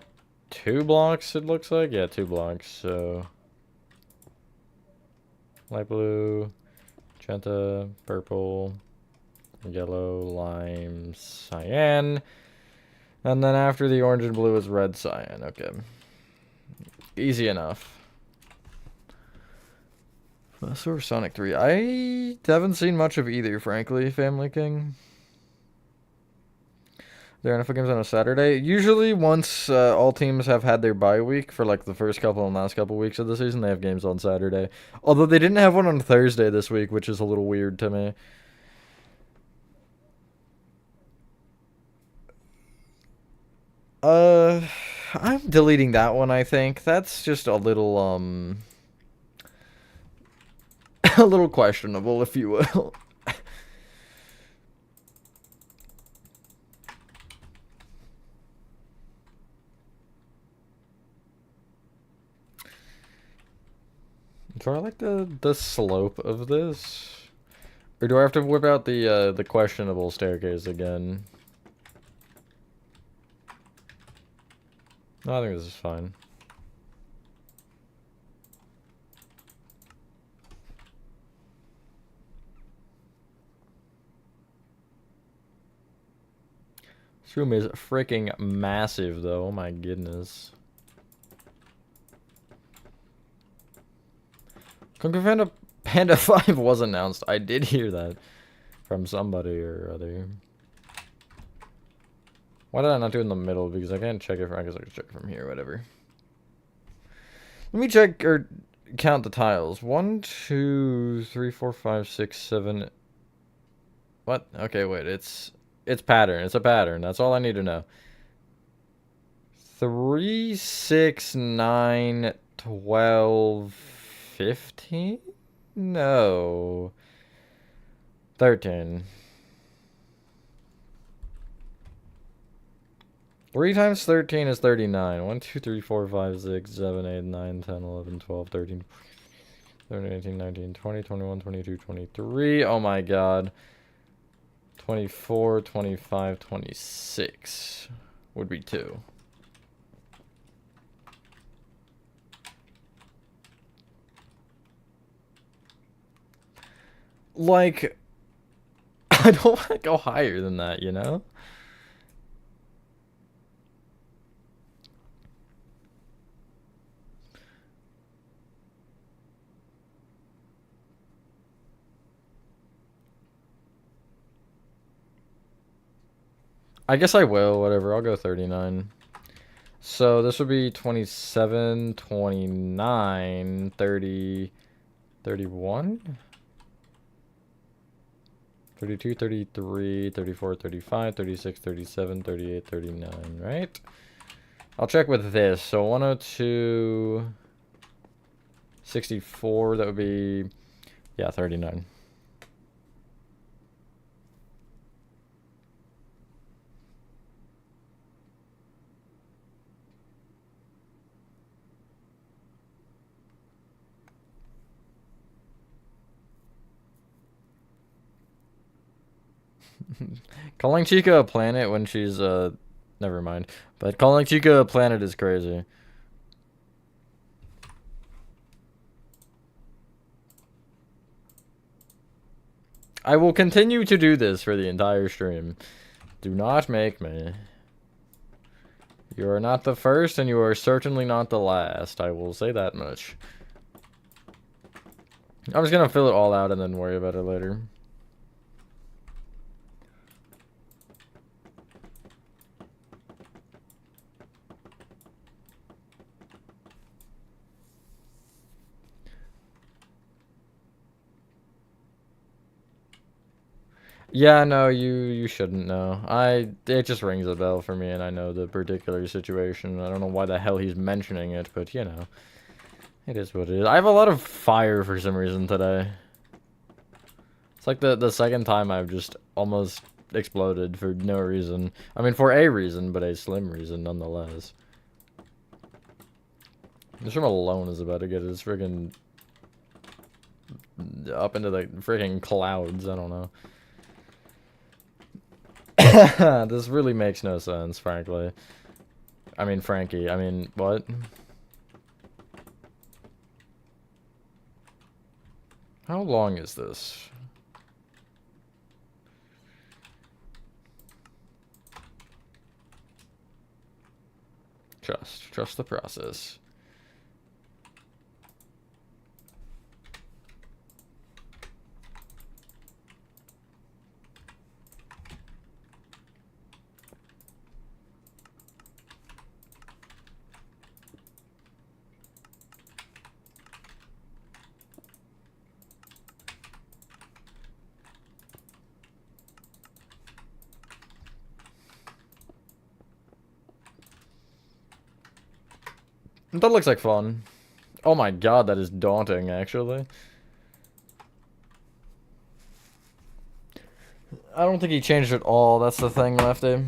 2 blocks, it looks like? Yeah, 2 blocks, so... light blue, magenta, purple, yellow, lime, cyan. And then after the orange and blue is red, cyan. Okay. Easy enough. So Sonic 3. I haven't seen much of either, frankly, Family King. There are NFL games on a Saturday. Usually, once all teams have had their bye week for like the first couple and last couple weeks of the season, they have games on Saturday. Although they didn't have one on Thursday this week, which is a little weird to me. I'm deleting that one, I think. That's just a little, a little questionable, if you will. So I like the slope of this. Or do I have to whip out the questionable staircase again? No, I think this is fine. This room is freaking massive, though. Oh my goodness. Kung Fu Panda 5 was announced. I did hear that from somebody or other. Why did I not do it in the middle? Because I can't check it from, I guess I can check it from here, whatever. Let me check, or count the tiles. 1, 2, 3, 4, 5, 6, 7. What? Okay, wait, it's pattern. It's a pattern. That's all I need to know. 3, 6, 9, 12, 15? No. 13. 3 times 13 is 39. 1, 2, 3, 4, 5, 6, 7, 8, 9, 10, 11, 12, 13, 17, 18, 19, 20, 21, 22, 23. Oh my god. 24, 25, 26 would be 2. Like, I don't want to go higher than that, you know? I guess I will, whatever. I'll go 39. So this would be 27, 29, 30, 31? 32, 33, 34, 35, 36, 37, 38, 39, right? I'll check with this. So 102, 64, that would be, yeah, 39. Calling Chica a planet when she's, never mind. But calling Chica a planet is crazy. I will continue to do this for the entire stream. Do not make me. You are not the first, and you are certainly not the last. I will say that much. I'm just gonna fill it all out and then worry about it later. Yeah, no, you shouldn't know. It just rings a bell for me, and I know the particular situation. I don't know why the hell he's mentioning it, but you know, it is what it is. I have a lot of fire for some reason today. It's like the second time I've just almost exploded for no reason. I mean, for a reason, but a slim reason nonetheless. This room alone is about to get his friggin' up into the friggin' clouds. I don't know. This really makes no sense, frankly. I mean, Frankie. I mean, what? How long is this? Trust the process. That looks like fun. Oh my god, that is daunting, actually. I don't think he changed it all. That's the thing, Lefty.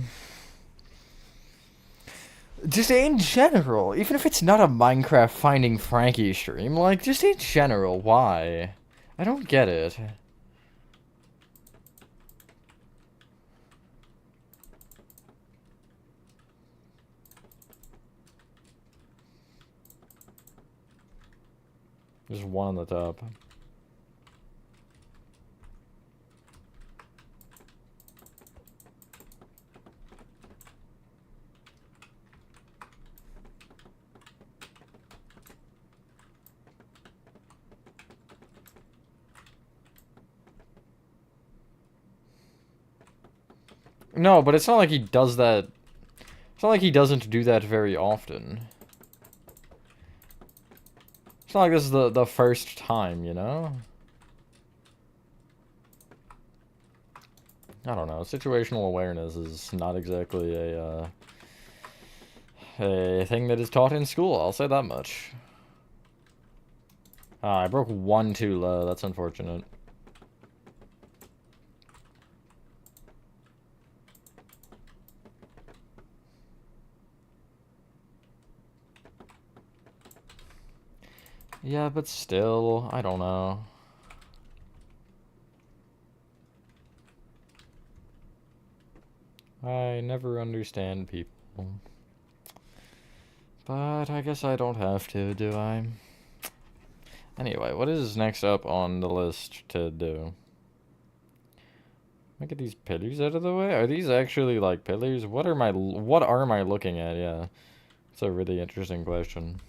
Just in general, even if it's not a Minecraft Finding Frankie stream, like, just in general, why? I don't get it. There's one on the top. No, but it's not like he does that. It's not like he doesn't do that very often. It's not like this is the first time, you know? I don't know. Situational awareness is not exactly a thing that is taught in school, I'll say that much. I broke one too low. That's unfortunate. Yeah, but still, I don't know. I never understand people. But I guess I don't have to, do I? Anyway, what is next up on the list to do? Let me get these pillars out of the way. Are these actually like pillars? What am I looking at? Yeah. It's a really interesting question.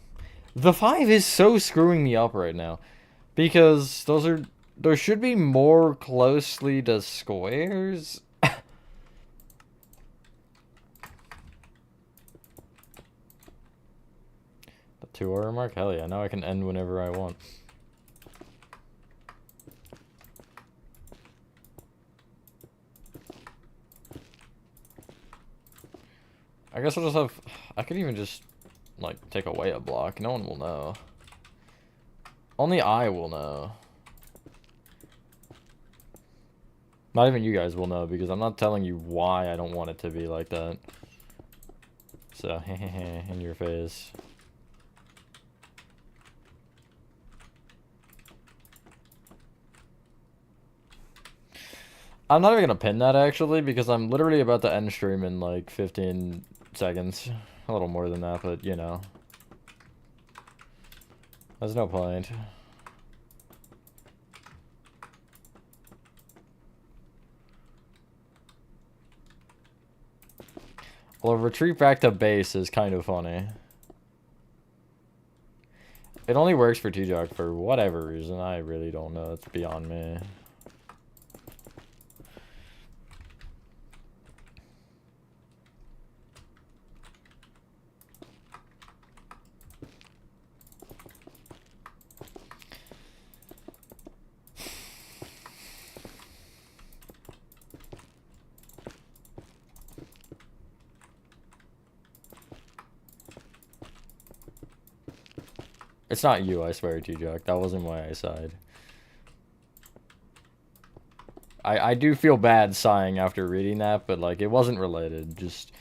The 5 is so screwing me up right now. Because those should be more closely to squares. The 2-hour mark? Hell yeah, now I can end whenever I want. I guess I'll just have... I could even just, like, take away a block. No one will know. Only I will know. Not even you guys will know, because I'm not telling you why I don't want it to be like that. So, in your face. I'm not even gonna pin that, actually, because I'm literally about to end stream in, like, 15 seconds. A little more than that, but, you know. There's no point. Well, a retreat back to base is kind of funny. It only works for T-Jock for whatever reason. I really don't know. It's beyond me. It's not you, I swear, T-Jock. That wasn't why I sighed. I do feel bad sighing after reading that, but, like, it wasn't related. Just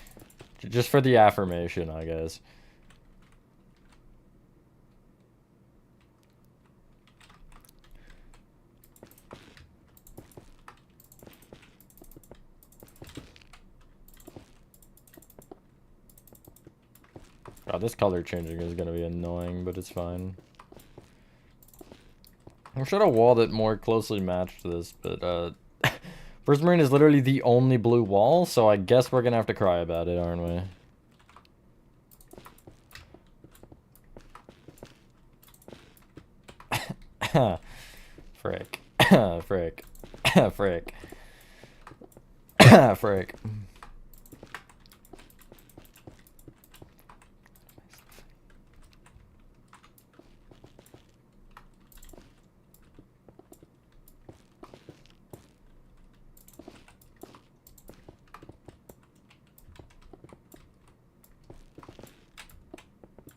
for the affirmation, I guess. God, this color changing is gonna be annoying, but it's fine. I should have walled it more closely matched to this, but, First Marine is literally the only blue wall, so I guess we're gonna have to cry about it, aren't we? Frick. Frick. Frick. Frick.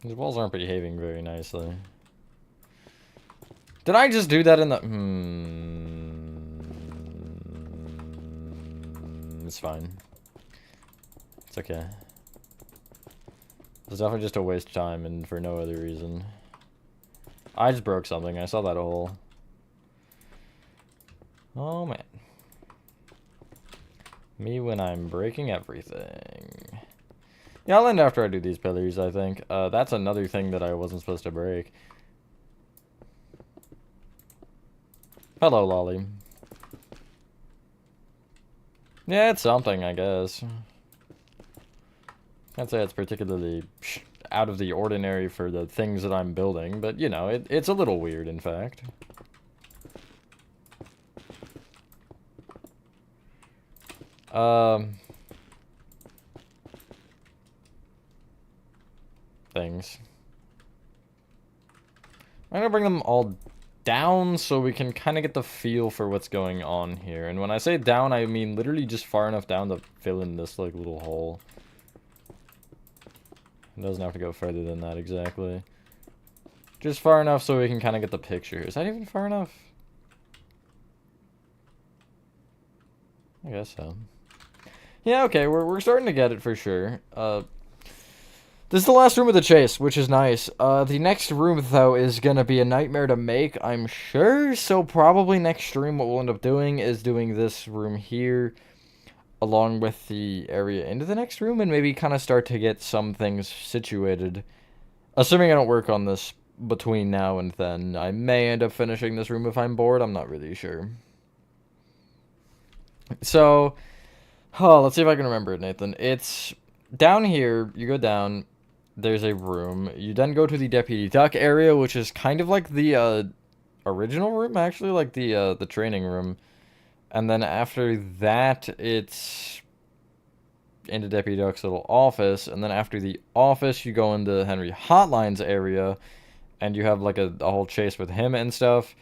These walls aren't behaving very nicely. Did I just do that in the... It's fine. It's okay. It's definitely just a waste of time and for no other reason. I just broke something. I saw that hole. Oh, man. Me when I'm breaking everything. Yeah, I'll end after I do these pillars, I think. That's another thing that I wasn't supposed to break. Hello, Lolly. Yeah, it's something, I guess. Can't say it's particularly out of the ordinary for the things that I'm building, but, you know, it's a little weird, in fact. Things. I'm gonna bring them all down so we can kind of get the feel for what's going on here. And when I say down, I mean literally just far enough down to fill in this, like, little hole. It doesn't have to go further than that, exactly. Just far enough so we can kind of get the picture. Is that even far enough? I guess so. Yeah, okay, we're starting to get it for sure. This is the last room of the chase, which is nice. The next room, though, is gonna be a nightmare to make, I'm sure. So probably next stream, what we'll end up doing is doing this room here, along with the area into the next room, and maybe kind of start to get some things situated. Assuming I don't work on this between now and then, I may end up finishing this room if I'm bored. I'm not really sure. So, let's see if I can remember it, Nathan. It's down here. You go down. There's a room. You then go to the Deputy Duck area, which is kind of like the original room, actually, like the training room. And then after that, it's into Deputy Duck's little office. And then after the office, you go into Henry Hotline's area, and you have like a whole chase with him and stuff.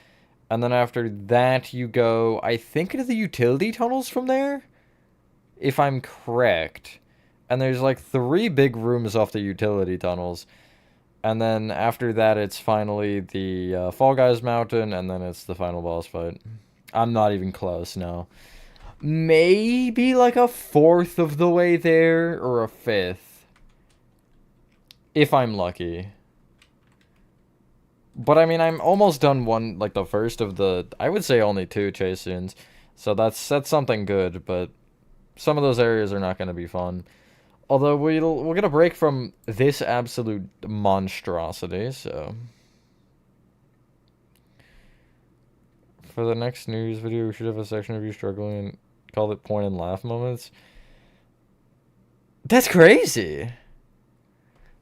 And then after that, you go, I think, into the utility tunnels from there, if I'm correct. And there's like 3 big rooms off the utility tunnels. And then after that, it's finally the Fall Guys Mountain, and then it's the final boss fight. I'm not even close, no. Maybe like a 1/4 of the way there, or a 1/5. If I'm lucky. But I mean, I'm almost done one, like the first of the, I would say only 2 chase scenes. So that's something good, but some of those areas are not going to be fun. Although we'll get a break from this absolute monstrosity, so. For the next news video, we should have a section of you struggling and call it point and laugh moments. That's crazy.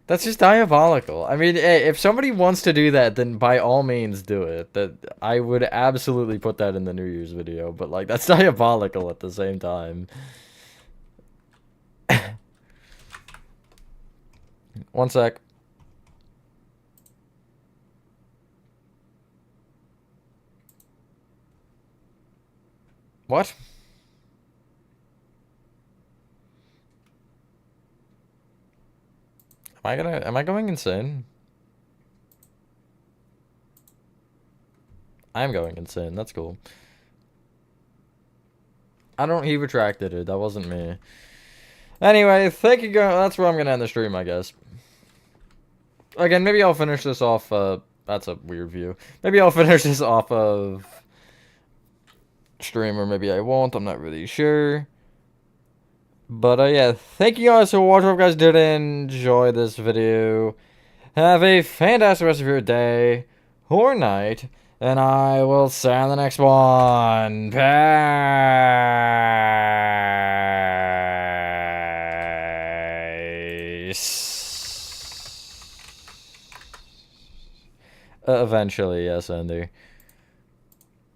That's just diabolical. I mean, hey, if somebody wants to do that, then by all means do it. That I would absolutely put that in the New Year's video, but like that's diabolical at the same time. One sec. What? Am I going insane? I'm going insane. That's cool. He retracted it. That wasn't me. Anyway, thank you guys. That's where I'm gonna end the stream, I guess. Again, maybe I'll finish this off, that's a weird view. Maybe I'll finish this off of stream, or maybe I won't. I'm not really sure. But, yeah, thank you guys for watching. If you guys did enjoy this video, have a fantastic rest of your day or night, and I will see you on the next one. Peace. Eventually, yes, Andy.